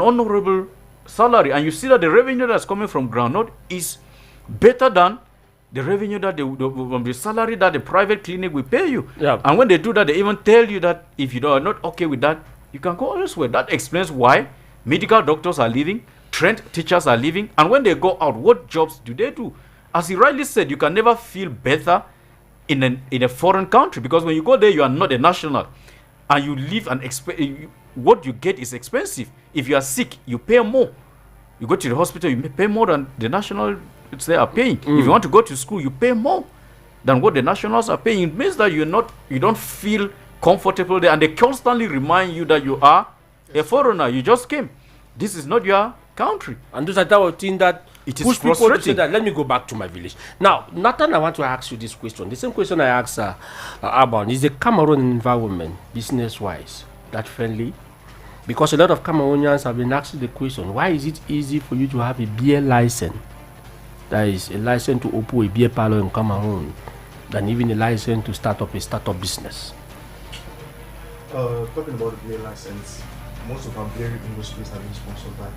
honorable salary, and you see that the revenue that's coming from groundnut is better than the revenue that the salary that the private clinic will pay you. And when they do that, they even tell you that if you are not okay with that, you can go elsewhere. That explains why medical doctors are leaving, trained teachers are leaving, and when they go out, what jobs do they do? As he rightly said, you can never feel better in a foreign country, because when you go there, you are not a national, and you live and what you get is expensive. If you are sick, you pay more. You go to the hospital, you pay more than the national they are paying. If you want to go to school, you pay more than what the nationals are paying. It means that you don't feel comfortable there, and they constantly remind you that you are a foreigner. You just came. This is not your country. And those are the type of thing that it is push people to say frustrating. that, let me go back to my village. Now, Nathan, I want to ask you this question. The same question I asked Abon. Is the Cameroon environment, business-wise, that friendly? Because a lot of Cameroonians have been asking the question, why is it easy for you to have a beer license? That is a license to open a beer parlor in Cameroon, than even a license to start up a startup business? Talking about the beer license, most of our beer industries have been sponsored by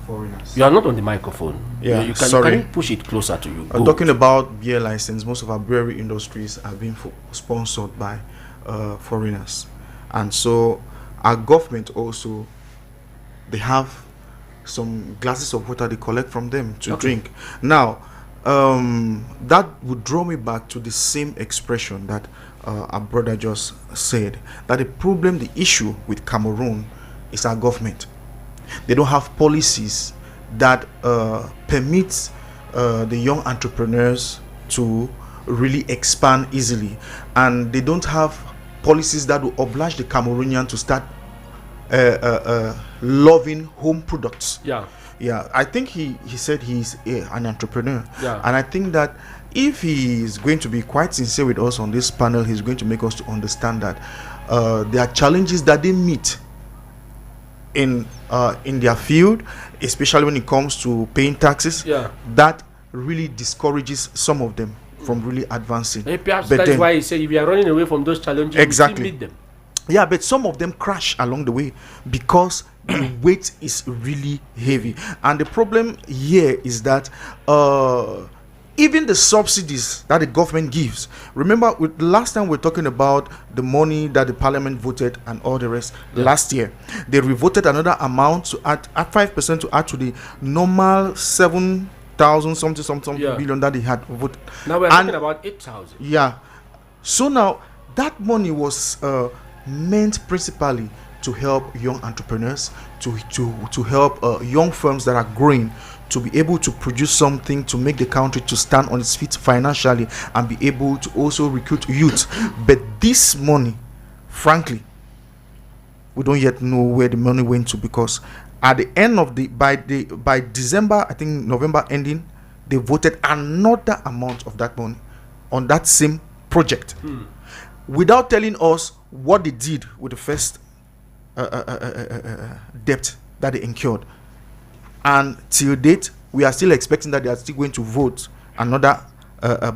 foreigners. You are not on the microphone. Yeah, you sorry. Can you push it closer to you? Talking about beer license, most of our brewery industries are being sponsored by foreigners, and so our government also, they have some glasses of water they collect from them to drink. Now, that would draw me back to the same expression that our brother just said, that the issue with Cameroon is our government. They don't have policies that permit the young entrepreneurs to really expand easily, and they don't have policies that will oblige the Cameroonian to start loving home products. I think he said he's an entrepreneur, and I think that if he is going to be quite sincere with us on this panel, he's going to make us to understand that there are challenges that they meet in their field, especially when it comes to paying taxes, that really discourages some of them from really advancing. Perhaps that's why he said if you are running away from those challenges, you still meet them. Yeah, but some of them crash along the way because the weight is really heavy. And the problem here is that even the subsidies that the government gives. Remember, last time we were talking about the money that the parliament voted and all the rest. Last year, they revoted another amount to add 5% to add to the normal 7,000 something billion that they had voted. Now we're talking about 8,000. Yeah. So now that money was meant principally to help young entrepreneurs, to help young firms that are growing, to be able to produce something to make the country to stand on its feet financially and be able to also recruit youth. But this money, frankly, we don't yet know where the money went to, because at the end of by December, I think November ending, they voted another amount of that money on that same project without telling us what they did with the first debt that they incurred. And till date, we are still expecting that they are still going to vote another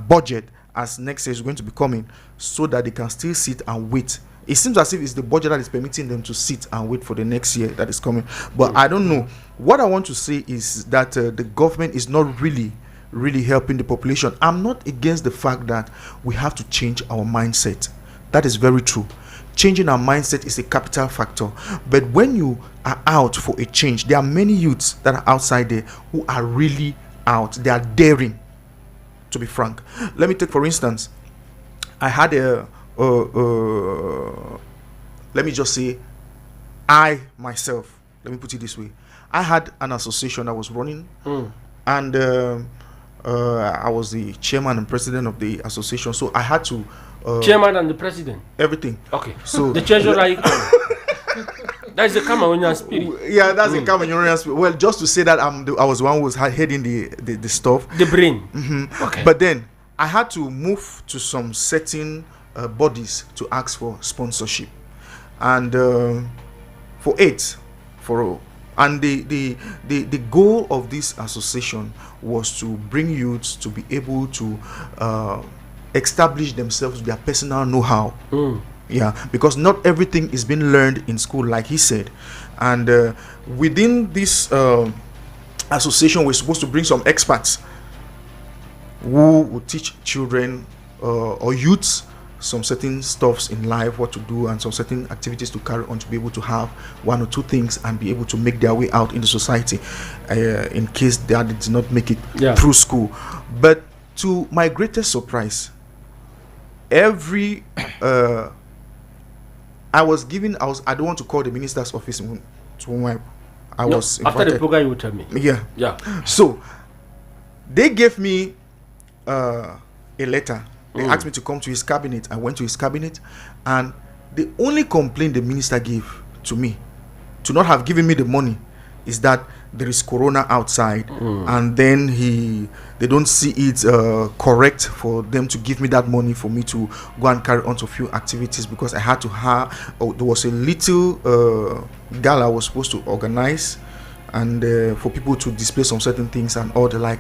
budget as next year is going to be coming, so that they can still sit and wait. It seems as if it's the budget that is permitting them to sit and wait for the next year that is coming. But I don't know. What I want to say is that the government is not really helping the population. I'm not against the fact that we have to change our mindset. That is very true. Changing our mindset is a capital factor. But when you are out for a change, there are many youths that are outside there who are really out. They are daring, to be frank. Let me take, for instance, I had let me just say, I myself, let me put it this way. I had an association that was running, and I was the chairman and president of the association. So I had to chairman and the president, everything. Okay. So the treasurer, that's the Cameroonian spirit. Yeah, that's the Cameroonian spirit. Well, just to say that I was the one who was heading the stuff, the brain. Okay. But then I had to move to some certain bodies to ask for sponsorship, and and the goal of this association was to bring youths to be able to establish themselves with their personal know-how. Yeah, because not everything is being learned in school, like he said. And within this association, we're supposed to bring some experts who will teach children or youths some certain stuffs in life, what to do, and some certain activities to carry on to be able to have one or two things and be able to make their way out in the society in case they did not make it through school. But to my greatest surprise, I don't want to call the minister's office to whom I was invited. After the program, you will tell me. Yeah. So they gave me a letter. They asked me to come to his cabinet. I went to his cabinet, and the only complaint the minister gave to me, to not have given me the money, is that there is corona outside, and then they don't see it correct for them to give me that money for me to go and carry on to a few activities, because I had to have there was a little gala I was supposed to organize, and for people to display some certain things and all the like.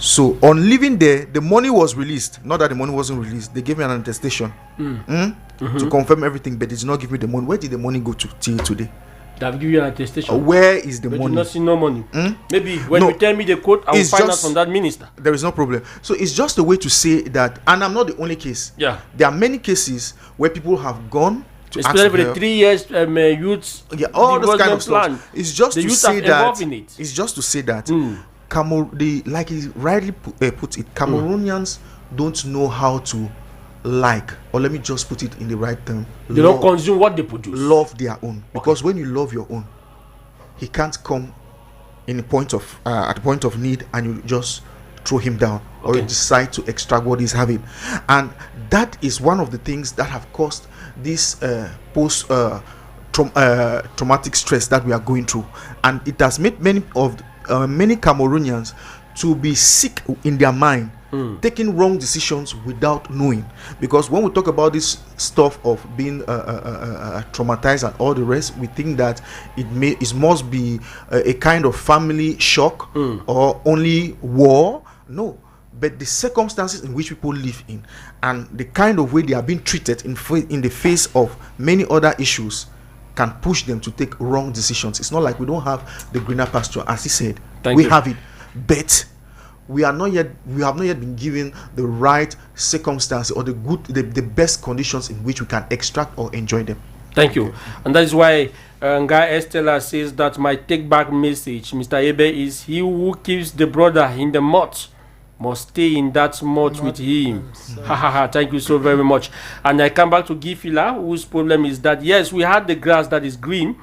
So on leaving there, the money was released. Not that the money wasn't released. They gave me an attestation to confirm everything, but they did not give me the money. Where did the money go to till today? They have given you an attestation. Where is the money? I do not see no money. Maybe when you tell me the code, I will find out from that minister. There is no problem. So it's just a way to say that, and I'm not the only case. Yeah. There are many cases where people have gone to especially for the 3 years youths. Yeah, all those kind of plan. stuff. It's just the to say that. It's just to say that. Like he rightly put it, Cameroonians don't know how to like, or let me just put it in the right term, they don't consume what they produce. Love their own, because when you love your own, he can't come in a point of at the point of need and you just throw him down, or you decide to extract what he's having. And that is one of the things that have caused this post traumatic stress that we are going through, and it has made many Cameroonians to be sick in their mind, taking wrong decisions without knowing. Because when we talk about this stuff of being traumatized and all the rest, we think that it must be a kind of family shock or only war. No, but the circumstances in which people live in and the kind of way they are being treated in the face of many other issues can push them to take wrong decisions. It's not like we don't have the greener pasture, as he said. We have it, but we have not yet been given the right circumstances or the best conditions in which we can extract or enjoy them. Thank you. And that is why Guy Estella says that my take back message, Mr. Ebe, is he who keeps the brother in the mud must stay in that mud with him. Thank you so very much. And I come back to Gifila, whose problem is that, yes, we had the grass that is green,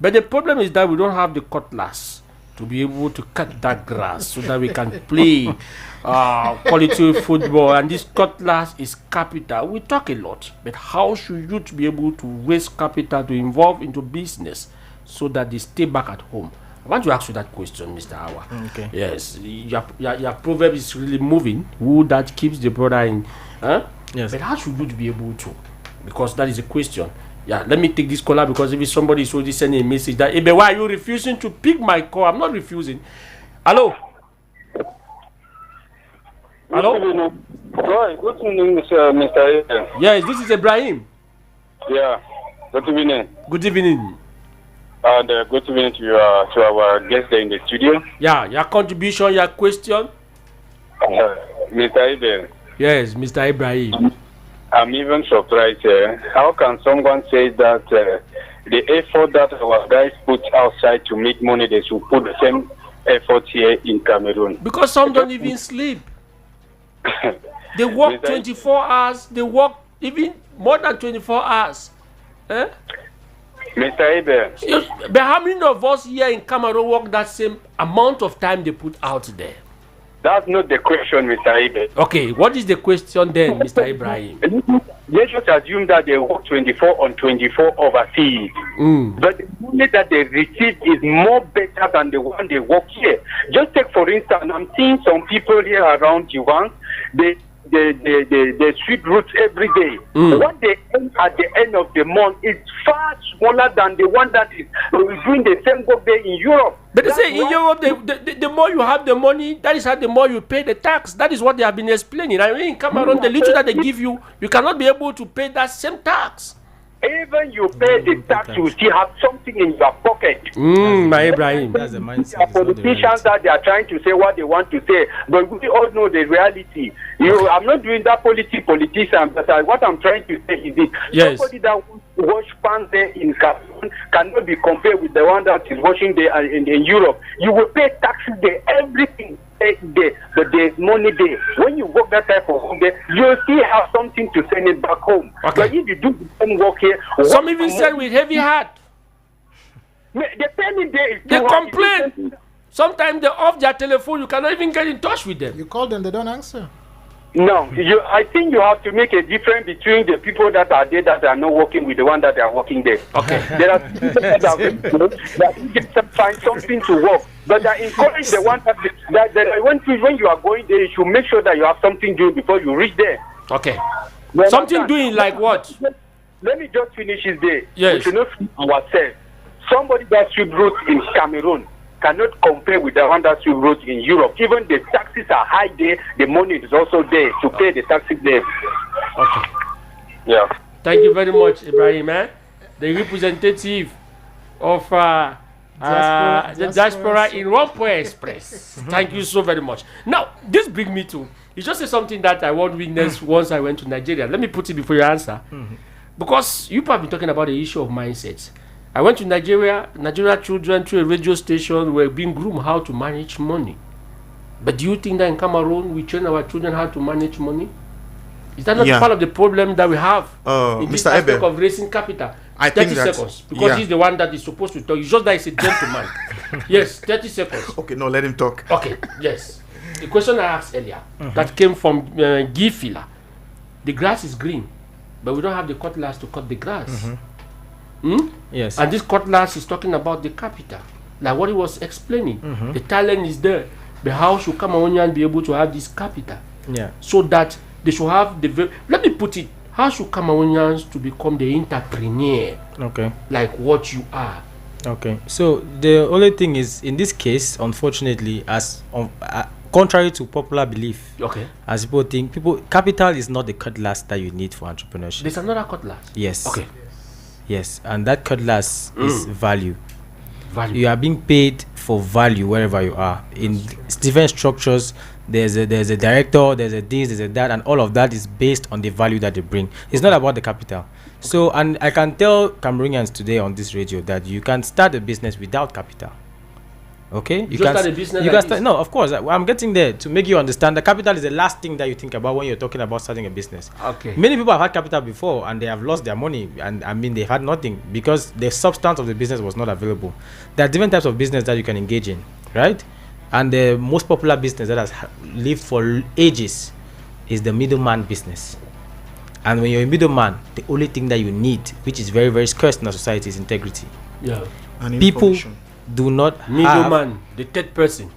but the problem is that we don't have the cutlass to be able to cut that grass so that we can play quality football. And this cutlass is capital. We talk a lot, but how should you be able to raise capital to involve into business so that they stay back at home? I want to ask you that question, Mr. Awa. Okay. Yes, your proverb is really moving. Who that keeps the brother in? Yes. But how should you be able to? Because that is a question. Yeah, let me take this caller because if somebody is already sending a message that, Ebe, why are you refusing to pick my call? I'm not refusing. Hello? Hello? Right, good evening, Mr. Ebe. Yes, this is Ibrahim. Yeah, good evening. Good evening. And good evening to our guest there in the studio. Yeah, your contribution, your question. Mr. Ebe. Yes, Mr. Ibrahim. I'm even surprised. How can someone say that the effort that our guys put outside to make money, they should put the same effort here in Cameroon? Because some don't even sleep. They work 24 hours. They work even more than 24 hours. Eh? Mr. Ebe. But how many of us here in Cameroon work that same amount of time they put out there? That's not the question, Mr. Ebe. Okay, what is the question then, Mr. Ibrahim? Let's just assume that they work 24 on 24 overseas. But the money that they receive is more better than the one they work here. Just take, for instance, I'm seeing some people here around Jivan, they sweep routes every day. What they earn at the end of the month is far smaller than the one that is doing the same work there in Europe. But they say in Europe, the more you have the money, that is how the more you pay the tax. That is what they have been explaining. I mean, in Cameroon, the little that they give you, you cannot be able to pay that same tax. Even you pay the tax, you still have something in your pocket. My Ibrahim. That's the mindset. Politicians that they are trying to say what they want to say, but we all know the reality. I'm not doing that politician, but what I'm trying to say is this. Yes. Somebody that wash pants there in Cameroon cannot be compared with the one that is washing there in Europe. You will pay taxes there, everything. But there's money there. When you work that type of home there, you still have something to send it back home. Okay. But if you do the same work here, some even said with heavy heart. The penny there is they complain. Sometimes they're off their telephone. You cannot even get in touch with them. You call them, they don't answer. No, I think you have to make a difference between the people that are there that are not working with the one that are working there. Okay. There are people that that find something to work, but I encourage the one that when you are going there, you should make sure that you have something to do before you reach there. Okay. Something doing like what? Let me just finish this day. Yes. We should not fool ourselves. Somebody that sweep roads in Cameroon cannot compare with the one that sweep roads in Europe. Even the taxes are high there, the money is also there to pay the taxes there. Okay. Yeah. Thank you very much, Ibrahim. The representative of the diaspora in Rompo Express. Thank you so very much. Now, this brings me to, you just said something that I want to witness once I went to Nigeria. Let me put it before you answer. Because you have been talking about the issue of mindsets. I went to Nigeria. Nigerian children through a radio station were being groomed how to manage money. But do you think that in Cameroon we train our children how to manage money? Is that not part of the problem that we have in this aspect of raising capital? I 30 think that, seconds. Because he's the one that is supposed to talk. It's just that he's a gentleman. Yes, 30 seconds. Okay, no, let him talk. Okay, yes. The question I asked earlier that came from Gifila. The grass is green, but we don't have the cutlass to cut the grass. Yes. And this cutlass is talking about the capital, like what he was explaining. The talent is there, but how should Cameroonians be able to have this capital? Yeah. So that they should have the. Let me put it. How should Cameroonians to become the entrepreneur? Okay. Like what you are. Okay. So the only thing is, in this case, unfortunately, as contrary to popular belief, as people think, capital is not the cutlass that you need for entrepreneurship. There's another cutlass. Yes. Okay. Yes, and that cutlass is value. You are being paid for value wherever you are in different structures. there's a director, there's a this, there's a that, and all of that is based on the value that they bring. It's not about the capital. So, and I can tell Cameroonians today on this radio that you can start a business without capital. Okay, you can start a business. You can start. No, of course, I'm getting there to make you understand that capital is the last thing that you think about when you're talking about starting a business. Okay. Many people have had capital before and they have lost their money, and I mean they had nothing because the substance of the business was not available. There are different types of business that you can engage in, right? And the most popular business that has lived for ages is the middleman business. And when you're a middleman, the only thing that you need, which is very, very scarce in our society, is integrity. Yeah. And people do not middleman, the third person.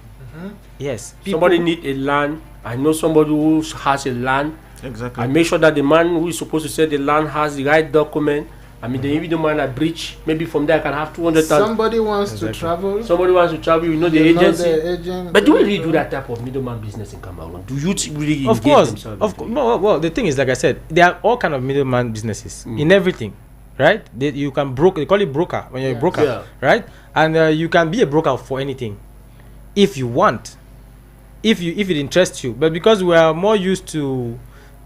Yes. Somebody need a land. I know somebody who has a land. Exactly. I make sure that the man who is supposed to sell the land has the right document. I mean, the middleman I breach. Maybe from there I can have 200,000. Somebody wants to travel. Somebody wants to travel. You know the You know agency. the agent. But do we really do that type of middleman business in Cameroon? Do you really Of engage course, themselves? of course. No, well, the thing is, like I said, there are all kind of middleman businesses in everything, right? You can broker. They call it broker when you're a broker, Yeah. right? And you can be a broker for anything, if you want, if it interests you. But because we are more used to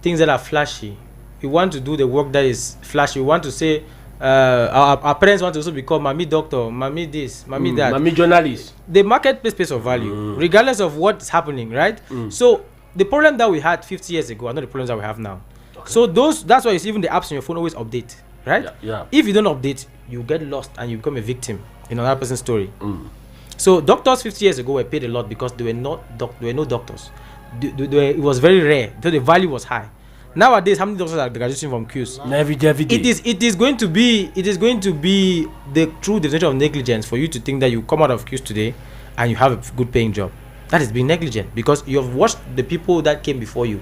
things that are flashy, we want to do the work that is flashy. We want to say. Our parents want to also become mommy doctor, mommy this, mommy that, mommy journalist. The marketplace pays of value, regardless of what's happening, right? So the problem that we had 50 years ago are not the problems that we have now. Okay. So that's why you see even the apps on your phone always update, right? Yeah. If you don't update, you get lost and you become a victim in another person's story. So doctors 50 years ago were paid a lot because there were no doctors. It was very rare, so the value was high. Nowadays, how many doctors are graduating from queues? Every day. It is going to be the true definition of negligence for you to think that you come out of queues today and you have a good paying job. That is being negligent because you have watched the people that came before you.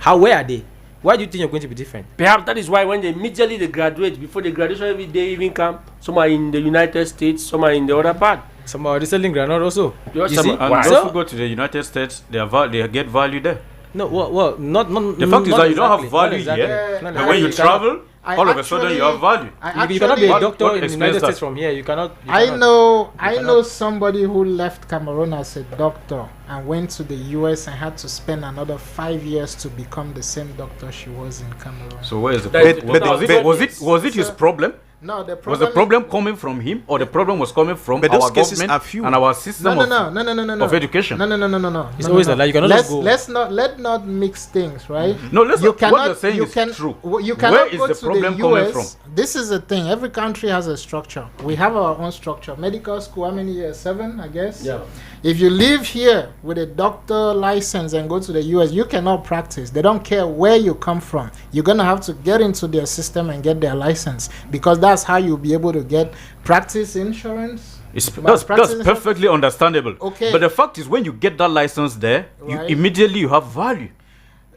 Where are they? Why do you think you're going to be different? Perhaps that is why when they immediately graduate, before the graduation every day even come, some are in the United States, some are in the other part. Some are selling granite also. You see? And those who go to the United States, they get value there. No, well, not. The fact is that you don't have value exactly. here. But when you travel, all of a sudden you have value. You cannot be a doctor in the United States from here. You cannot. I know somebody who left Cameroon as a doctor and went to the US and had to spend another 5 years to become the same doctor she was in Cameroon. So where is the problem? Was it his problem? No, the problem was the problem coming from him, or the problem was coming from our government and our system of education? No. It's always like you cannot just go. Let's not mix things, right? No, what you're saying is true. You cannot Where is the problem coming from? This is the thing. Every country has a structure. We have our own structure. Medical school, how many years? 7, I guess. Yeah. If you live here with a doctor license and go to the US, you cannot practice. They don't care where you come from. You're gonna have to get into their system and get their license because that's how you'll be able to get practice insurance. That's perfectly understandable. Okay. But the fact is, when you get that license there, Right. you immediately have value.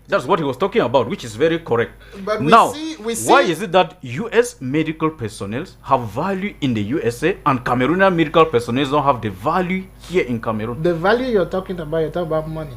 That's what he was talking about, which is very correct. But now, we see why is it that US medical personnel have value in the USA and Cameroonian medical personnel don't have the value here in Cameroon? The value you're talking about money.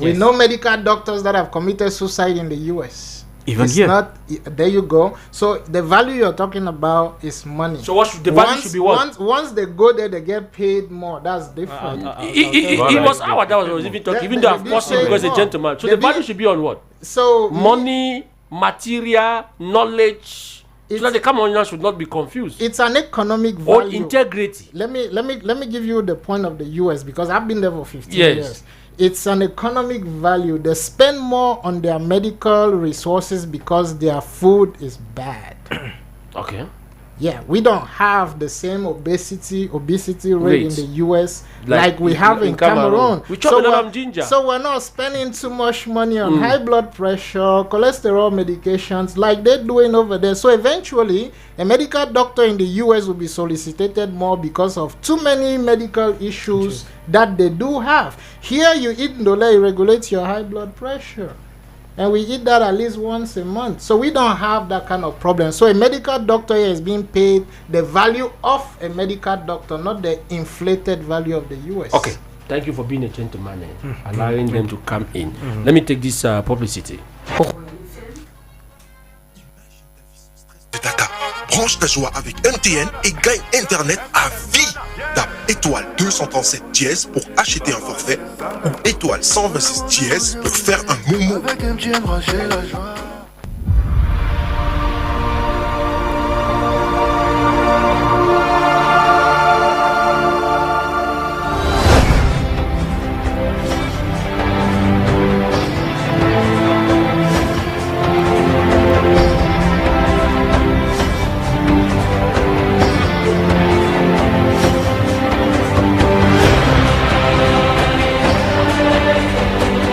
We Yes. know medical doctors that have committed suicide in the US. Even it's here. There you go. So the value you're talking about is money. So the value should be what? Once they go there, they get paid more. That's different. It was our that was even talking, even though I've paused him because a gentleman. So the value should be on what? So money, material, knowledge. So that the Cameroonians should not be confused. It's an economic Or value. integrity. Let me give you the point of the US because I've been there for 15 Yes. years. It's an economic value. They spend more on their medical resources because their food is bad. Okay. Yeah, we don't have the same obesity rate in the US like we have in Cameroon. We chop a lot of ginger. So we're not spending too much money on high blood pressure, cholesterol medications like they're doing over there. So eventually, a medical doctor in the US will be solicited more because of too many medical issues that they do have. Here you eat ndole, it regulates your high blood pressure. And we eat that at least once a month. So we don't have that kind of problem. So a medical doctor here is being paid the value of a medical doctor, not the inflated value of the US. Okay. Thank you for being a gentleman and allowing them to come in. Let me take this publicity. Branche ta joie avec MTN et gagne Internet à vie. Tape étoile 237 dièse pour acheter un forfait ou étoile 126 dièse pour faire un momo. Avec MTN, branchez la joie.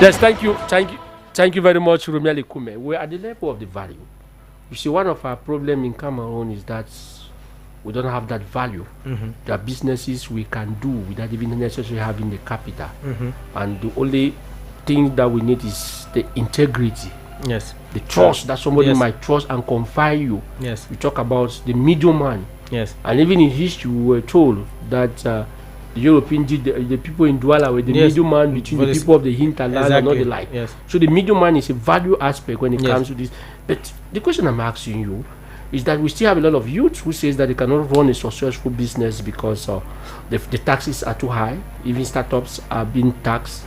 Yes, thank you very much, Rumiali Kume. We're at the level of the value. You see, one of our problems in Cameroon is that we don't have that value. There are businesses we can do without even necessarily having the capital. And the only thing that we need is the integrity. Yes. The trust that somebody might trust and confide you. Yes. We talk about the middleman. Yes. And even in history, we were told that the European did the people in Douala were the middleman between the people of the hinterland and all the like. Yes. So the middleman is a value aspect when it comes to this. But the question I'm asking you is that we still have a lot of youth who says that they cannot run a successful business because the taxes are too high. Even startups are being taxed.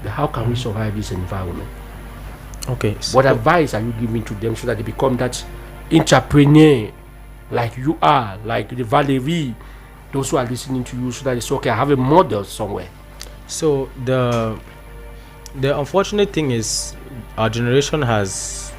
But how can we survive this environment? Okay. What advice are you giving to them so that they become that entrepreneur like you are, like the Valerie, those who are listening to you, so that it's okay, I have a model somewhere? So the unfortunate thing is our generation has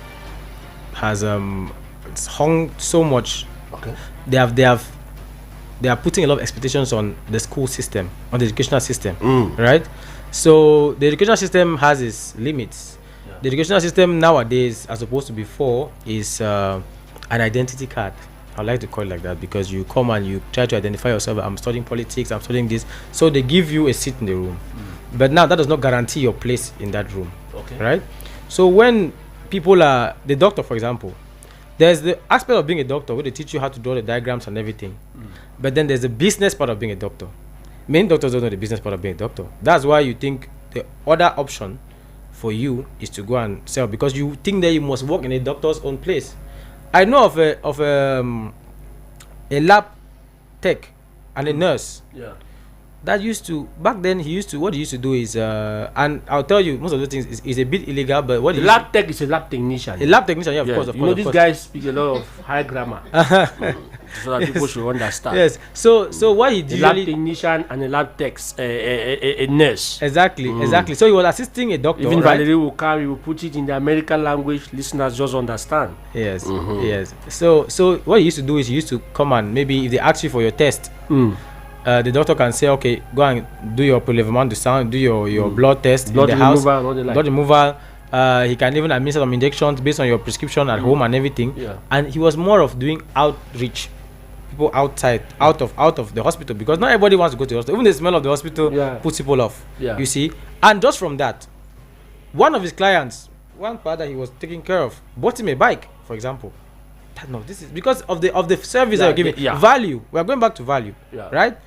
it's hung so much. Okay. They are putting a lot of expectations on the school system, on the educational system, right? So the educational system has its limits. The educational system nowadays, as opposed to before, is an identity card. I like to call it like that because you come and you try to identify yourself. I'm studying politics, I'm studying this. So they give you a seat in the room. But now that does not guarantee your place in that room. Okay. Right? So when people are, the doctor for example, there's the aspect of being a doctor where they teach you how to draw the diagrams and everything. But then there's the business part of being a doctor. Many doctors don't know the business part of being a doctor. That's why you think the other option for you is to go and sell, because you think that you must work in a doctor's own place. I know of a lab tech and a nurse that used to, back then what he used to do is and I'll tell you most of the things is a bit illegal, but what the lab tech is a lab technician. A lab technician, of course. You know, these guys speak a lot of high grammar. So that people should understand. Yes. So what he did, a lab technician and a lab tech, a nurse. Exactly. So he was assisting a doctor. Even right? Valerie will come, he will put it in the American language. Listeners just understand. Yes. Yes. So what he used to do is he used to come and maybe if they ask you for your test, the doctor can say, okay, go and do your prélèvement de sang, do your blood test blood in the house, blood removal. He can even administer some injections based on your prescription at home and everything. Yeah. And he was more of doing outreach, people outside, out of the hospital, because not everybody wants to go to the hospital. Even the smell of the hospital puts people off. Yeah. You see, and just from that, one of his clients, one part that he was taking care of, bought him a bike, for example. No, this is because of the service that you're giving. Value. We are going back to value, right?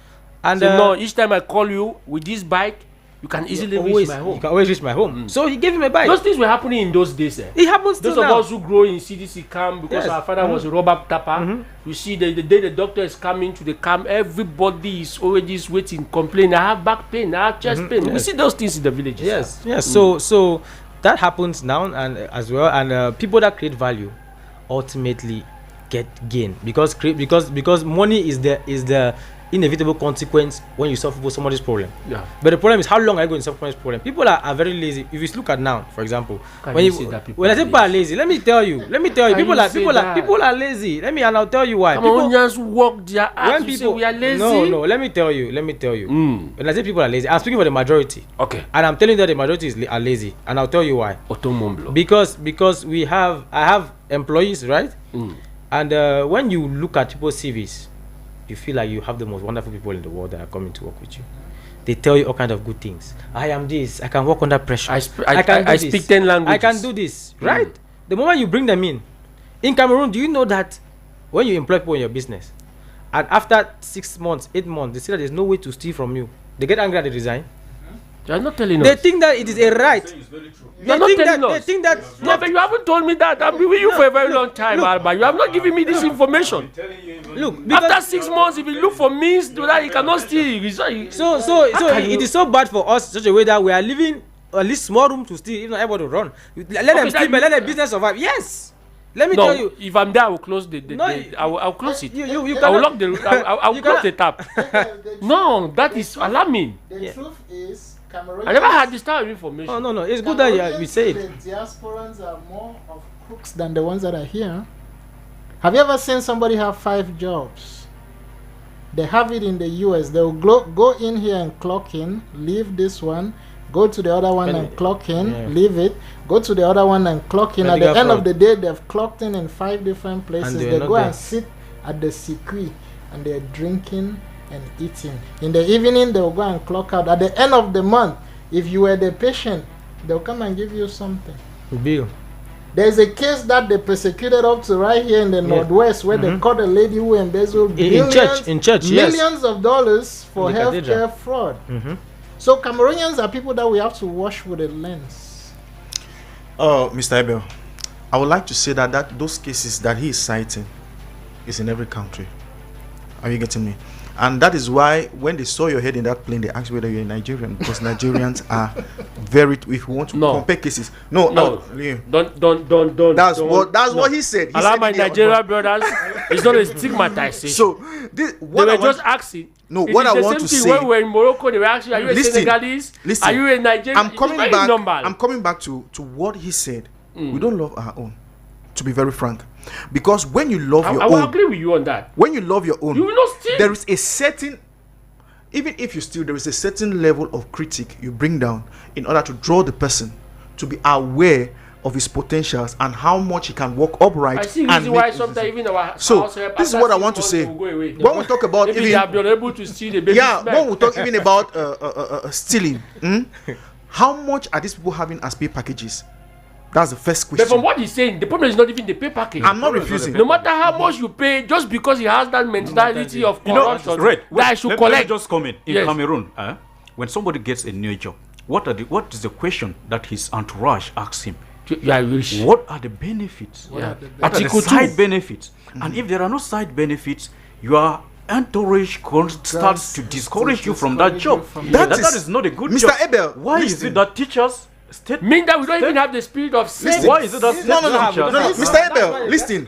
And so no, each time I call you with this bike, you can easily reach my home. You can always reach my home. So he gave him a bike. Those things were happening in those days. It happens those still of now. us who grow in CDC camp, because our father was a rubber tapper. You see, the day the doctor is coming to the camp, everybody is already waiting, complaining. I have back pain, I have chest pain. We see those things in the villages. Yes. So that happens now, and as well, and people that create value ultimately get gain because money is the inevitable consequence when you solve somebody's problem. But the problem is, how long are you going to solve somebody's problem? People are very lazy. If you look at now, for example, when I say people are lazy, let me tell you, people are lazy. And I'll tell you why. People just work their ass. When people, we are lazy. No, let me tell you. When I say people are lazy, I'm speaking for the majority. Okay. And I'm telling you that the majority are lazy, and I'll tell you why. Because I have employees, right? And when you look at people's CVs, you feel like you have the most wonderful people in the world that are coming to work with you. They tell you all kinds of good things. I am this. I can work under pressure. I speak 10 languages. I can do this. Right? The moment you bring them in Cameroon, do you know that when you employ people in your business, and after 6 months, 8 months, they say that there's no way to steal from you, they get angry and they resign? You're not telling They us. think that it is a right. You're not telling us. They think that. Yeah, but you haven't told me that. I've been with you for a very long time, Alba. You have not given me this information. Look, after 6 months, if you look for means to that, you cannot steal. So it is so bad for us such a way that we are living at least small room to steal, if not able to run. Let them steal, but let the business survive. Yes. Let me tell you. If I'm there, I will close I'll close it. You I will lock I'll close the tap. No, that is alarming. The truth is, I never had this type of information. Oh, no. It's good that we say it. The diasporans are more of crooks than the ones that are here. Have you ever seen somebody have 5 jobs? They have it in the US. They'll go in here and clock in, leave this one, go to the other one and clock in, leave it, go to the other one and clock in. At the end of the day, they've clocked in 5 different places. They go and sit at the circuit and they're drinking and eating. In the evening, they'll go and clock out. At the end of the month, if you were the patient, they'll come and give you something. Bill. There's a case that they persecuted up to right here in the Northwest where they caught a lady who embezzled millions of dollars for healthcare fraud. So Cameroonians are people that we have to wash with a lens. Mr. Abel, I would like to say that those cases that he is citing is in every country. Are you getting me? And that is why when they saw your head in that plane, they asked whether you're a Nigerian, because Nigerians are very. If you want to compare cases, don't. That's what he said. Allow my Nigerian brothers. It's not a stigmatization. So what they were just asking. No, what I want to say. When we were in Morocco, they were asking, "Are you a Senegalese? Are you a Nigerian?" I'm coming back to what he said. We don't love our own. To be very frank, because when you love your own, I will agree with you on that. When you love your own, you will not steal. There is a certain, even if you steal, there is a certain level of critique you bring down in order to draw the person to be aware of his potentials and how much he can walk upright. I see reason why sometimes even our house help, this is what I want to say. When we talk about even they have been able to steal the baby. When we talk even about stealing, how much are these people having as pay packages? That's the first question. But from what he's saying, the problem is not even the pay package. I'm not refusing. No matter how much you pay, just because he has that mentality of corruption, that I should collect. Let me just comment. In Cameroon, when somebody gets a new job, what is the question that his entourage asks him? What are the benefits? What are the side benefits? And if there are no side benefits, your entourage starts to discourage you from that job. That is not a good job. Mr. Abel, why is it that teachers mean that we don't even have the spirit of safety? Why is it that no, Mr. Abel, listen.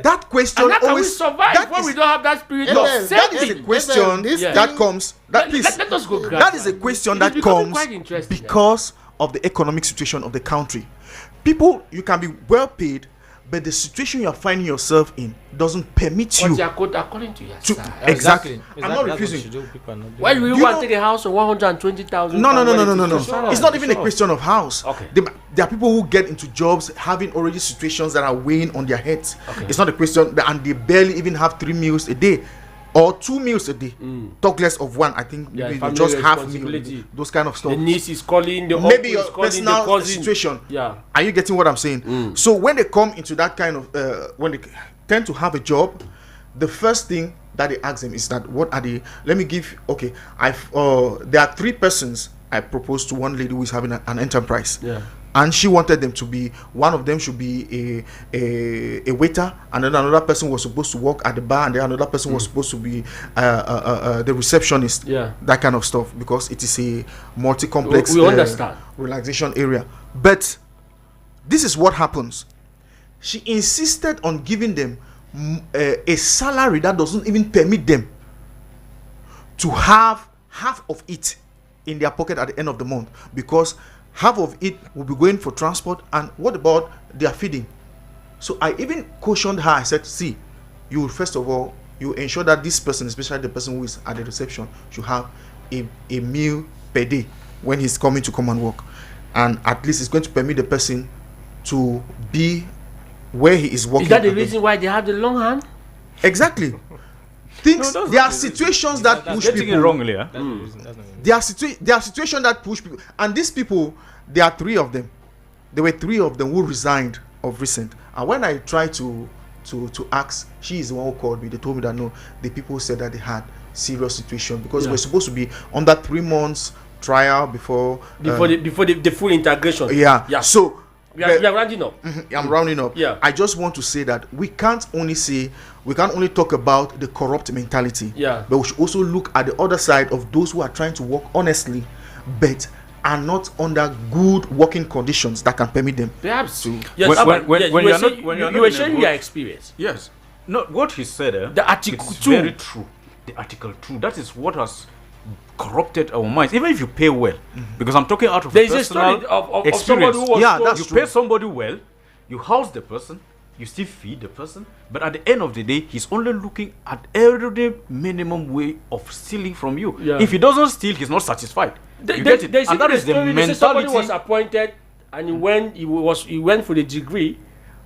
That question and how can we always survive when we don't have that spirit of safety? That is a question that comes. Let us go. That is a question that comes because of the economic situation of the country. People, you can be well paid, but the situation you are finding yourself in doesn't permit you. According to you, exactly. I'm not refusing. Why do you want to take a house of 120,000? No. It's not even a question of house. Okay. There are people who get into jobs having already situations that are weighing on their heads. Okay. It's not a question, and they barely even have 3 meals a day. Or 2 meals a day. Talk less of 1. I think maybe just half meal. Those kind of stuff. The niece is calling. The maybe your personal situation. Yeah. Are you getting what I'm saying? So when they come into that kind of when they tend to have a job, the first thing that they ask them is that what are they? Let me give. Okay, there are 3 persons I proposed to one lady who is having an enterprise. Yeah. And she wanted them to be, one of them should be a waiter, and then another person was supposed to work at the bar, and then another person was supposed to be the receptionist. Yeah. That kind of stuff, because it is a multi-complex relaxation area. But this is what happens. She insisted on giving them a salary that doesn't even permit them to have half of it in their pocket at the end of the month, because half of it will be going for transport, and what about their feeding? So I even cautioned her. I said, see, you will first of all, you ensure that this person, especially the person who is at the reception, should have a meal per day when he's coming to come and work, and at least it's going to permit the person to be where he is working. Is that the reason why they have the long hand? Exactly. There are situations that push people wrongly. There are situations that push people, and these people, there are 3 of them. There were 3 of them who resigned of recent. And when I tried to ask, she is the one who called me. They told me that no, the people said that they had serious situation, because we're supposed to be under 3 months trial before the full integration. Yeah. So we are rounding up. I'm rounding up. Yeah. I just want to say that we can't only talk about the corrupt mentality. Yeah. But we should also look at the other side of those who are trying to work honestly, but are not under good working conditions that can permit them. Perhaps. Yes. When you were sharing your experience. Yes. No, what he said. The Article 2. Very true. The Article 2. That is what has corrupted our minds. Even if you pay well, because I'm talking out of there is personal a story of experience. Somebody who was you pay somebody well, you house the person, you still feed the person, but at the end of the day, he's only looking at every minimum way of stealing from you. Yeah. If he doesn't steal, he's not satisfied. You get it? And that is the mentality. Somebody was appointed, and he went for the degree.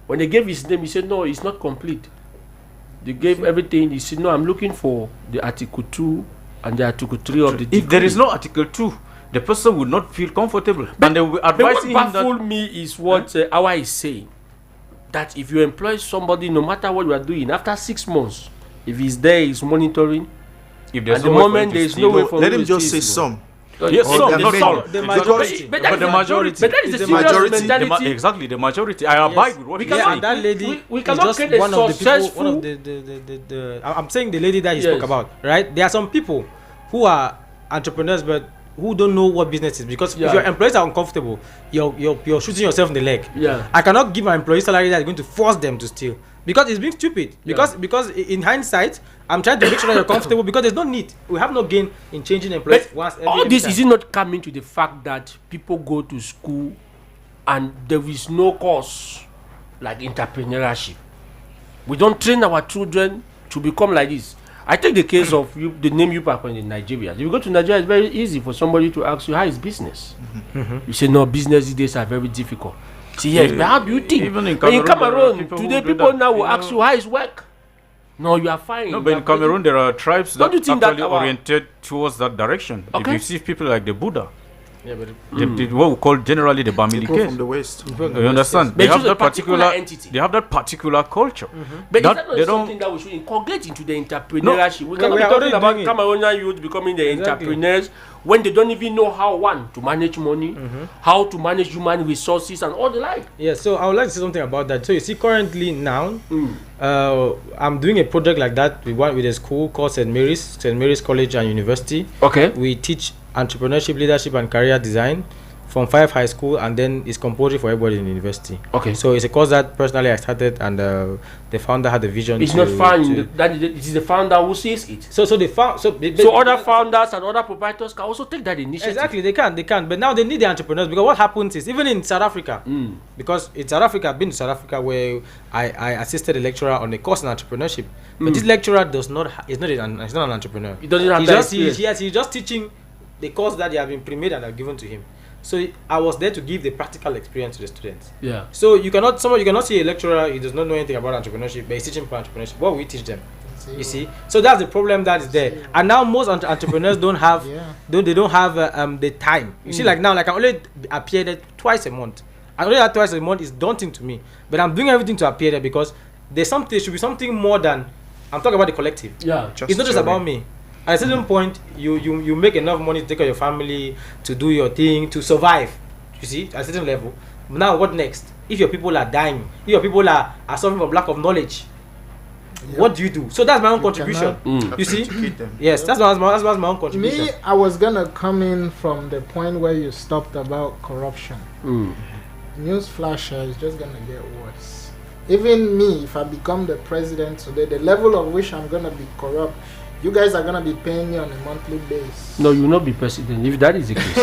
When they gave his name, he said, "No, it's not complete." They gave everything. He said, "No, I'm looking for the Article 2 and the Article 3 of the degree." If there is no Article 2, the person would not feel comfortable. And they will advise him what that... baffled me is what Awa is saying. That if you employ somebody, no matter what you are doing, after 6 months, if he's there, he's monitoring. If there's at the moment, there is no way for let him just say some. Yes, some, not all. The majority. But the majority. But that is the majority. Exactly, the majority. I abide with what we he's saying. And that lady we is cannot just get a one of the people. successful- One of the I'm saying the lady that he spoke about, right? There are some people who are entrepreneurs, but who don't know what business is, because if your employees are uncomfortable, you're shooting yourself in the leg. Yeah. I cannot give my employees salary that is going to force them to steal, because it's being stupid. Because in hindsight, I'm trying to make sure that you're comfortable, because there's no need. We have no gain in changing employees once. All this is it not coming to the fact that people go to school and there is no course like entrepreneurship. We don't train our children to become like this. I take the case of the name you pack in Nigeria. If you go to Nigeria, it's very easy for somebody to ask you, how is business? You say, no, business these days are very difficult. See, yes, but how do you think? Even in Cameroon today, people now will ask you, how is work? No, you are fine. No, but in Cameroon, there are tribes that Don't you think actually that oriented towards that direction. Okay. If you see people like the Buddha, yeah, but what we call generally the Bamileke. People from the West. You understand? But They it's have just a that particular entity. They have that particular culture. But That is that they not don't. something that we should inculcate into the entrepreneurship? We we cannot are be talking already about doing it. Cameroonian youth becoming the Exactly. entrepreneurs when they don't even know how to manage money, how to manage human resources and all the like. Yeah, so I would like to say something about that. So you see, currently now, I'm doing a project like that. We went with a school called St. Mary's College and University. Okay. We teach entrepreneurship, leadership, and career design from 5 high school, and then it's compulsory for everybody in the university. Okay. So it's a course that personally I started, and the founder had the vision. It's not fun. That it is the founder who sees it. So the So other founders and other proprietors can also take that initiative. Exactly, they can. But now they need the entrepreneurs, because what happens is, even in South Africa, because in South Africa, I've been to South Africa where I assisted a lecturer on a course in entrepreneurship. But this lecturer is not an entrepreneur. He doesn't have that experience. He's just teaching the course that they have been pre-made and are given to him. So I was there to give the practical experience to the students. Yeah. So you cannot see a lecturer, he does not know anything about entrepreneurship, but he's teaching for entrepreneurship. What we teach them, you see. So that's the problem that is there. And now most entrepreneurs don't have the time. You see, like now, like I only appear there twice a month. And only that twice a month is daunting to me. But I'm doing everything to appear there, because there should be something more than, I'm talking about the collective. Yeah. It's not just about me. At a certain point, you make enough money to take care of your family, to do your thing, to survive. You see, at a certain level. Now, what next? If your people are dying, if your people are suffering from lack of knowledge, what do you do? So that's my own contribution. You see? Yes, that's my own contribution. Me, I was gonna come in from the point where you stopped about corruption. News flasher is just gonna get worse. Even me, if I become the president today, the level of which I'm gonna be corrupt, you guys are gonna be paying me on a monthly basis. No, you will not be president if that is the case.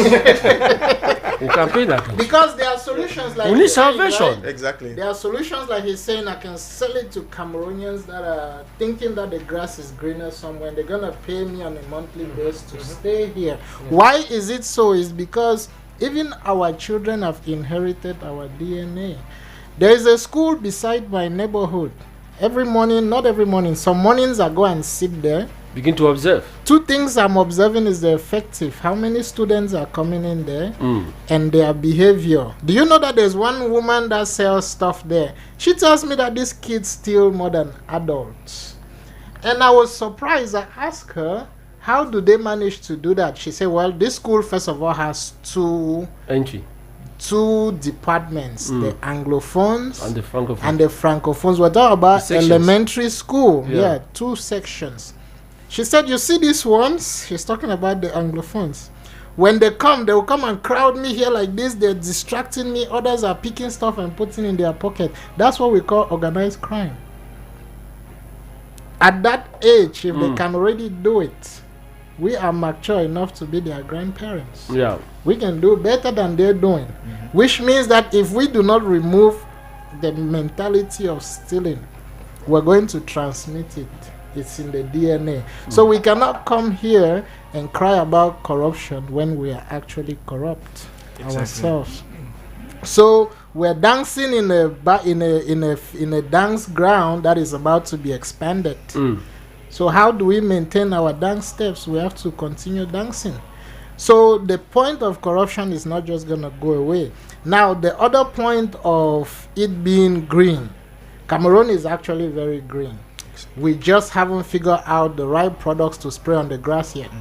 You can pay that. Because there are solutions like we need salvation. Right? Exactly. There are solutions like he's saying. I can sell it to Cameroonians that are thinking that the grass is greener somewhere, and they're gonna pay me on a monthly basis to stay here. Why is it so? Is because even our children have inherited our DNA. There is a school beside my neighborhood. Every morning, not every morning, some mornings I go and sit there. Begin to observe. 2 things I'm observing is the effective. How many students are coming in there and their behavior. Do you know that there's one woman that sells stuff there? She tells me that these kids steal more than adults. And I was surprised. I asked her, How do they manage to do that? She said, well, this school, first of all, has two departments, the Anglophones and the Francophones. We're talking about elementary school. Yeah, 2 sections. She said, you see these ones? She's talking about the Anglophones. When they will come and crowd me here like this. They're distracting me. Others are picking stuff and putting in their pocket. That's what we call organized crime. At that age, if they can already do it, we are mature enough to be their grandparents. Yeah. We can do better than they're doing. Which means that if we do not remove the mentality of stealing, we're going to transmit it. It's in the DNA. So we cannot come here and cry about corruption when we are actually corrupt ourselves. So we're dancing in a dance ground that is about to be expanded. So how do we maintain our dance steps? We have to continue dancing. So the point of corruption is not just going to go away. Now, the other point of it being green, Cameroon is actually very green. We just haven't figured out the right products to spray on the grass yet.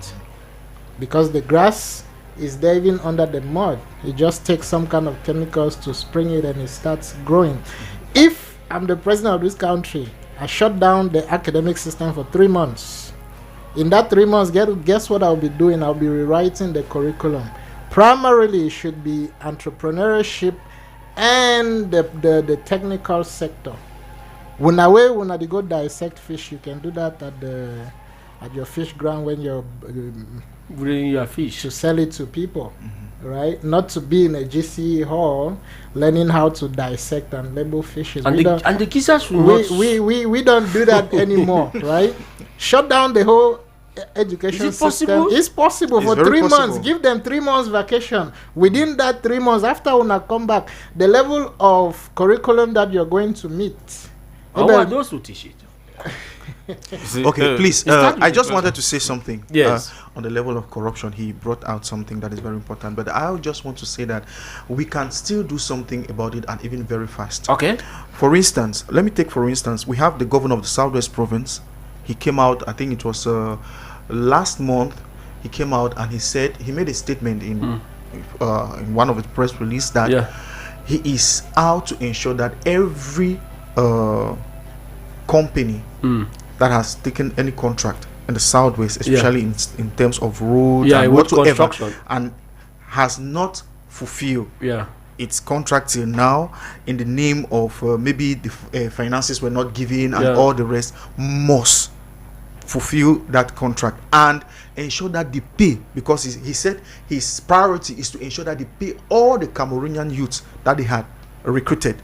Because the grass is there even under the mud. It just takes some kind of chemicals to spring it and it starts growing. If I'm the president of this country, I shut down the academic system for 3 months. In that 3 months, guess what I'll be doing? I'll be rewriting the curriculum. Primarily, it should be entrepreneurship and the technical sector. When they go dissect fish, you can do that at your fish ground when you're bringing your fish to sell it to people, right? Not to be in a GCE hall learning how to dissect and label fishes. And the kissers we don't do that anymore, right? Shut down the whole education system. It's possible for 3 months. Give them 3 months vacation. Within that 3 months, after una come back, the level of curriculum that you're going to meet. How are those who teach it? Okay, please. I just wanted to say something. Yes. On the level of corruption, he brought out something that is very important. But I just want to say that we can still do something about it, and even very fast. Okay. For instance, we have the governor of the Southwest Province. He came out, I think it was last month. He came out and he made a statement in one of his press release that he is out to ensure that every company that has taken any contract in the Southwest, especially in terms of roads and whatsoever, and has not fulfilled its contract till now in the name of maybe the finances were not given and all the rest, must fulfill that contract and ensure that they pay, because he said his priority is to ensure that they pay all the Cameroonian youths that they had recruited,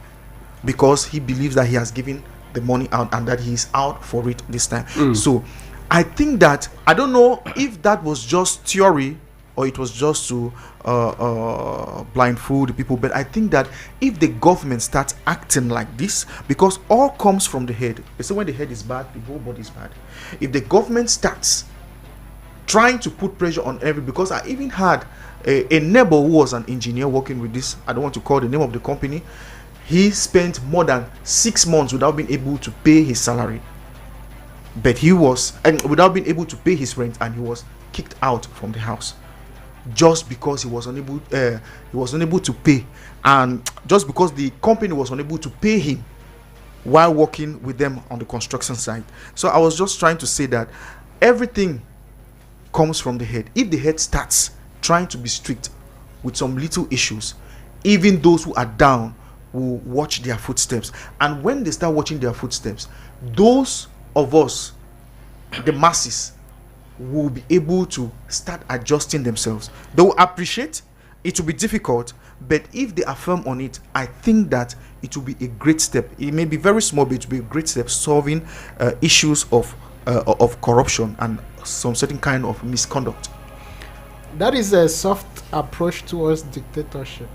because he believes that he has given the money out and that he is out for it this time. So I think that, I don't know if that was just theory or it was just to blindfold the people, but I think that if the government starts acting like this, because all comes from the head. They say when the head is bad, the whole body is bad. If the government starts trying to put pressure on because I even had a neighbor who was an engineer working with this, I don't want to call the name of the company. He spent more than 6 months without being able to pay his salary, but without being able to pay his rent, and he was kicked out from the house just because he was unable to pay, and just because the company was unable to pay him while working with them on the construction site. So I was just trying to say that everything comes from the head. If the head starts trying to be strict with some little issues, even those who are down will watch their footsteps. And when they start watching their footsteps, those of us, the masses, will be able to start adjusting themselves. They will appreciate. It will be difficult, but if they are firm on it, I think that it will be a great step. It may be very small, but it will be a great step solving issues of corruption and some certain kind of misconduct. That is a soft approach towards dictatorship.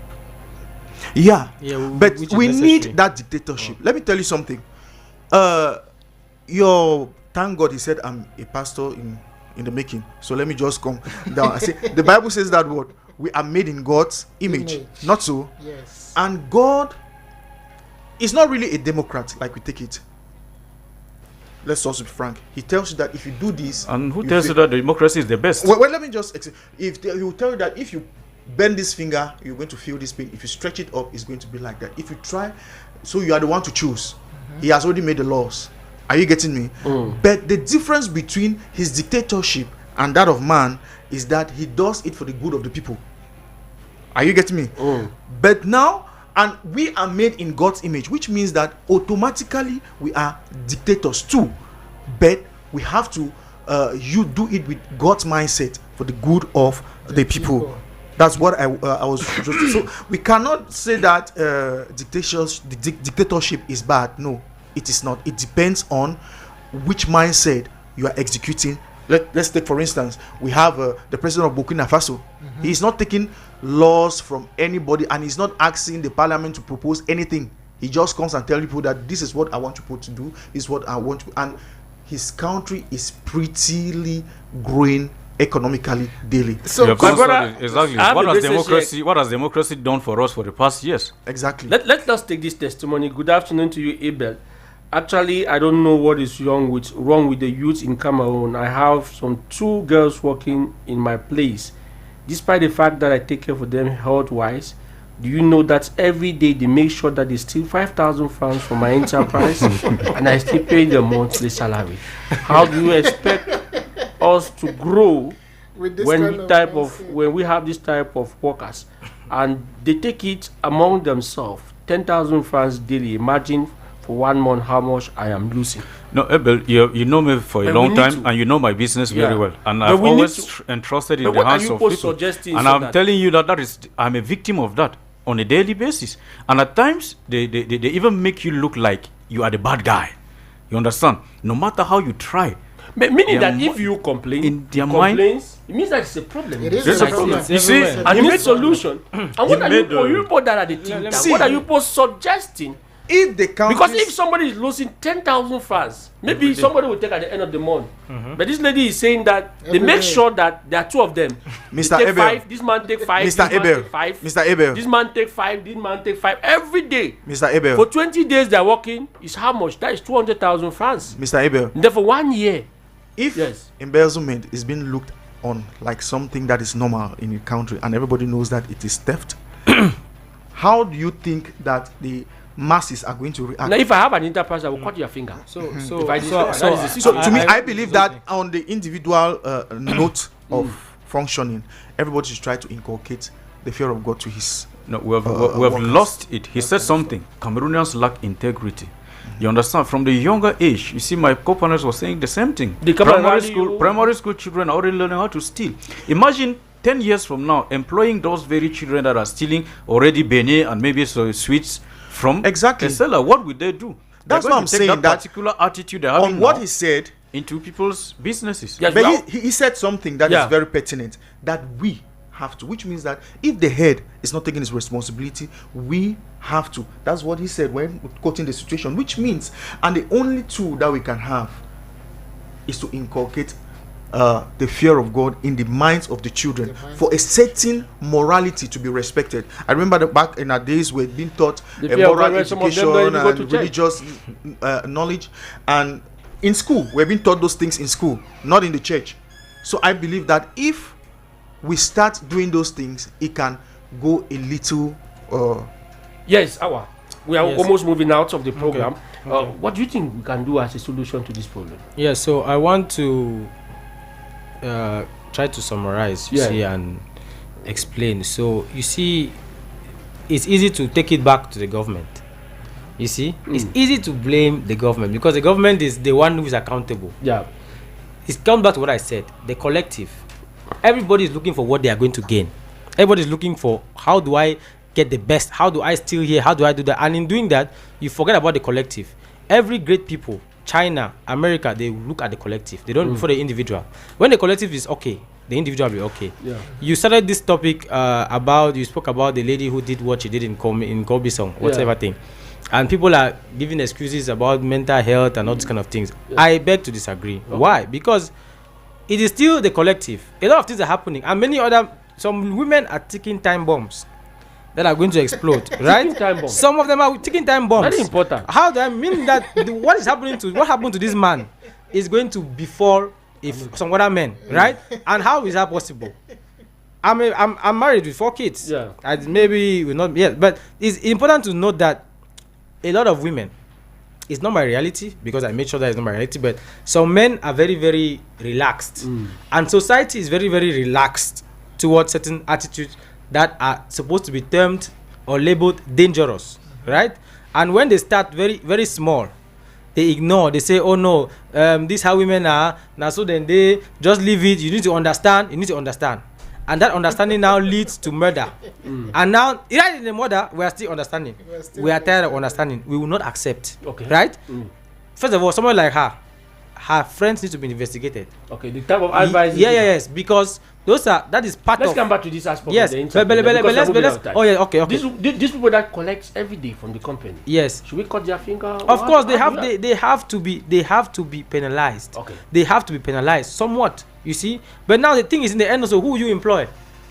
Yeah, but we need that dictatorship. Let me tell you something. Thank God he said I'm a pastor in the making. So let me just come down. I say the Bible says that word. We are made in God's image. Not so. Yes. And God is not really a democrat like we take it. let's also be frank. He tells you that if you do this, and who tells you that democracy is the best? Well, let me just. He will tell you that if you bend this finger, you're going to feel this pain. If you stretch it up, it's going to be like that. If you try, so you are the one to choose. He has already made the laws. Are you getting me? But the difference between his dictatorship and that of man is that he does it for the good of the people. Are you getting me? But now, and we are made in God's image, which means that automatically we are dictators too. But we have to you do it with God's mindset for the good of the people. That's what I was just. So we cannot say that dictatorship is bad. No, it is not. It depends on which mindset you are executing. Let's take, for instance, we have the president of Burkina Faso. He is not taking laws from anybody, and he's not asking the parliament to propose anything. He just comes and tells people that this is what I want people to do, this is what I want to, and his country is prettily growing economically daily. So exactly. What has democracy done for us for the past years? Exactly. Let us take this testimony. Good afternoon to you, Abel. Actually, I don't know what is wrong with the youth in Cameroon. I have some 2 girls working in my place. Despite the fact that I take care of them health-wise, do you know that every day they make sure that they steal 5,000 francs from my enterprise and I still pay them monthly salary? How do you expect us to grow when we have this type of workers and they take it among themselves 10,000 francs daily? Imagine for 1 month how much I am losing. No, Abel, you know me for a long time, and you know my business very well, and I've always entrusted in the hands of people. And I'm telling you that I'm a victim of that on a daily basis. And at times they even make you look like you are the bad guy. You understand? No matter how you try. Meaning that if you complain, in their mind, it means that it's a problem. It is a problem. You see, and you need solution. And what are you people that are the think tank? What are you people suggesting? If the country, because if somebody is losing 10,000 francs, maybe somebody will take at the end of the month. But this lady is saying that they make sure that there are 2 of them. Mr. Abel, 5, this man take 5, Mr. Abel, Mr. Abel, this man take 5, this man take 5 every day. Mr. Abel, for 20 days they are working. Is how much? That is 200,000 francs. Mr. Abel, and then for 1 year, if embezzlement is being looked on like something that is normal in the country, and everybody knows that it is theft, how do you think that the masses are going to react? Now, if I have an enterprise, I will cut your finger. So to me, I believe that on the individual note of functioning, everybody should try to inculcate the fear of God to his. No, we have lost it. He said something. Cameroonians lack integrity. You understand? From the younger age, you see, my co-partners were saying the same thing. The primary school children are already learning how to steal. Imagine 10 years from now, employing those very children that are stealing already beignet and maybe sweets from a seller. What would they do? That's what I'm saying. That particular attitude they have on what he said into people's businesses. Yes, but he said something that is very pertinent, that we have to, which means that if the head is not taking his responsibility, we have to. That's what he said when quoting the situation, which means, and the only tool that we can have is to inculcate the fear of God in the minds of the children for a certain morality to be respected. I remember that back in our days we had been taught moral education and religious knowledge, and in school we've been taught those things in school, not in the church. So I believe that if we start doing those things, it can go a little. Yes, we are almost moving out of the program. Okay. What do you think we can do as a solution to this problem? Yeah, so I want to try to summarize, and explain. So you see, it's easy to take it back to the government. You see, it's easy to blame the government because the government is the one who is accountable. Yeah, it comes back to what I said. The collective. Everybody is looking for what they are going to gain. Everybody is looking for, how do I get the best? How do I steal here? How do I do that? And in doing that, you forget about the collective. Every great people, China, America, they look at the collective. They don't look for the individual. When the collective is okay, the individual will be okay. Yeah. You started this topic you spoke about the lady who did what she did in Kobe song, whatever thing. And people are giving excuses about mental health and all these kind of things. Yeah. I beg to disagree. Okay. Why? Because it is still the collective. A lot of things are happening, and some women are taking time bombs. that are going to explode, right? Time bomb. Some of them are ticking time bombs. Very important. How do I mean that what happened to this man is going to befall some other men, right? And how is that possible? I'm married with 4 kids. Yeah. Maybe we're not yet, but it's important to note that a lot of women, it's not my reality because I made sure that it's not my reality, but some men are very, very relaxed. And society is very, very relaxed towards certain attitudes that are supposed to be termed or labeled dangerous, right? And when they start very, very small, they ignore, they say, oh no, this is how women are, now so then they just leave it, you need to understand. And that understanding now leads to murder. And now, right in the murder, we are still understanding. We are tired of understanding. We will not accept. Okay. Right? First of all, someone like her friends need to be investigated. Okay, the type of advice. Yes, because that is part of. Let's come back to this aspect. Yes, of but let's. Oh yeah, okay. These people that collect every day from the company. Yes. Should we cut their finger? Of course, they have to be penalized. Okay. They have to be penalized somewhat. You see, but now the thing is in the end also who you employ,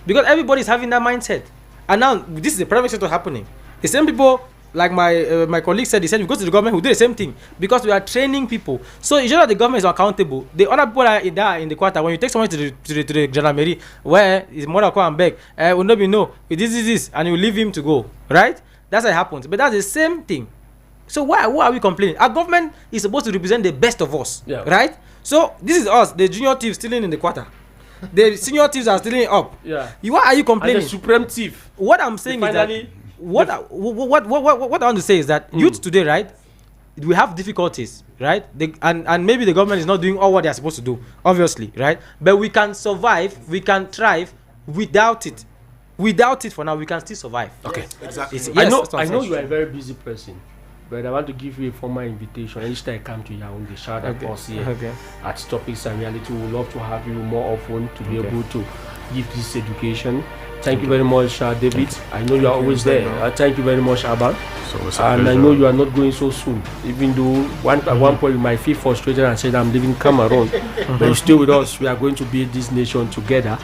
because everybody is having that mindset, and now this is the private sector happening. The same people, like my colleague said, he said we go to the government who do the same thing because we are training people. So it's not that the government is accountable. The other people are in the quarter. When you take someone to the gendarmerie where his mother come and beg, will not be no, this, and you leave him to go, right? That's how it happens. But that's the same thing. So why are we complaining? Our government is supposed to represent the best of us, right? So this is us, the junior thieves stealing in the quarter. The senior thieves are stealing up. Yeah. Why are you complaining? And the supreme thief. What I'm saying is that what I want to say is that youth today, right? We have difficulties, right? And maybe the government is not doing all what they are supposed to do, obviously, right? But we can survive, we can thrive without it. Without it, for now, we can still survive. Okay, exactly. I know you are a very busy person, but I want to give you a formal invitation. Each time I come to Yaoundé, shout out us here at Topics and Reality. We would love to have you more often to be able to give this education. Thank you very much, David. I know you are always there. Thank you very much, Abba. And I know you are not going so soon. Even though at one point you might feel frustrated and said, I'm leaving Cameroon. But you stay with us. We are going to build this nation together.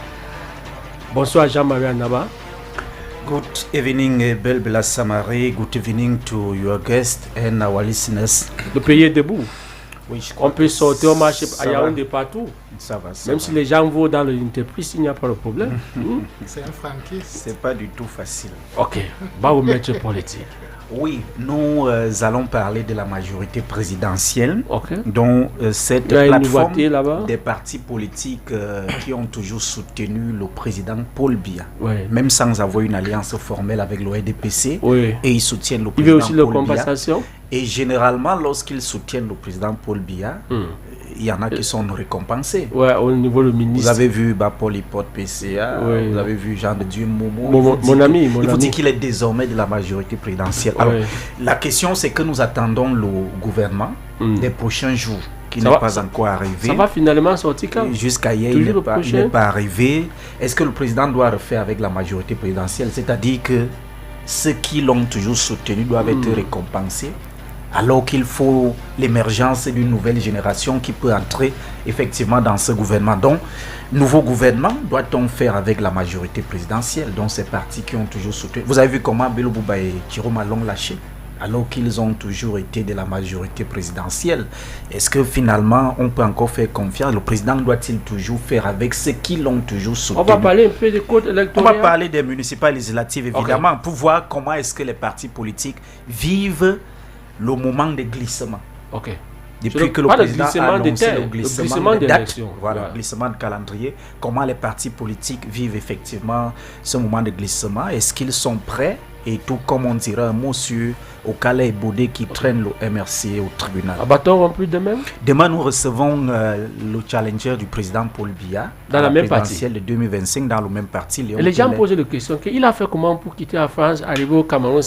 Bonsoir, Jean-Marie Naba. Good evening, Belle Bella Samare. Good evening to your guests and our listeners. Le pays est debout. Oui, on peut sortir au marché à Yaoundé partout. Ça va. Même si les gens vont dans l'entreprise, il n'y a pas de problème. C'est un franquiste. C'est pas du tout facile. Ok, va au maître politique. Oui, nous allons parler de la majorité présidentielle, dont cette plateforme des partis politiques qui ont toujours soutenu le président Paul Biya, même sans avoir une alliance formelle avec l'OEDPC, et ils soutiennent le président Paul Biya. Et généralement, lorsqu'ils soutiennent le président Paul Biya, il y en a qui sont récompensés. Ouais, au niveau du ministre. Vous avez vu Paul Hippote PCA, vous avez vu Jean de Dieu Momo. Mon ami. Il vous dit qu'il est désormais de la majorité présidentielle. Alors, la question c'est que nous attendons le gouvernement des prochains jours qui n'est pas encore arrivé. Ça va finalement sortir quand? Jusqu'à hier, il n'est pas arrivé. Est-ce que le président doit refaire avec la majorité présidentielle? C'est-à-dire que ceux qui l'ont toujours soutenu doivent être récompensés, alors qu'il faut l'émergence d'une nouvelle génération qui peut entrer effectivement dans ce gouvernement. Donc, nouveau gouvernement, doit-on faire avec la majorité présidentielle, dont ces partis qui ont toujours soutenu? Vous avez vu comment Bello Bouba et Thieroma l'ont lâché, alors qu'ils ont toujours été de la majorité présidentielle. Est-ce que finalement, on peut encore faire confiance? Le président doit-il toujours faire avec ceux qui l'ont toujours soutenu? On va parler un peu des codes électoraux. On va parler des municipales législatives, évidemment, pour voir comment est-ce que les partis politiques vivent le moment de glissement. Depuis que le président a annoncé le glissement de date, le glissement de calendrier, comment les partis politiques vivent effectivement ce moment de glissement? Est-ce qu'ils sont prêts? Et tout comme on dirait un mot sur Okala et Bodé qui traînent le MRC au tribunal. Abattoir en plus demain? Demain, nous recevons le challenger du président Paul Biya dans la même partie de 2025 dans le même parti. Et les gens posent la question qu'il a fait comment pour quitter la France, arriver au Cameroun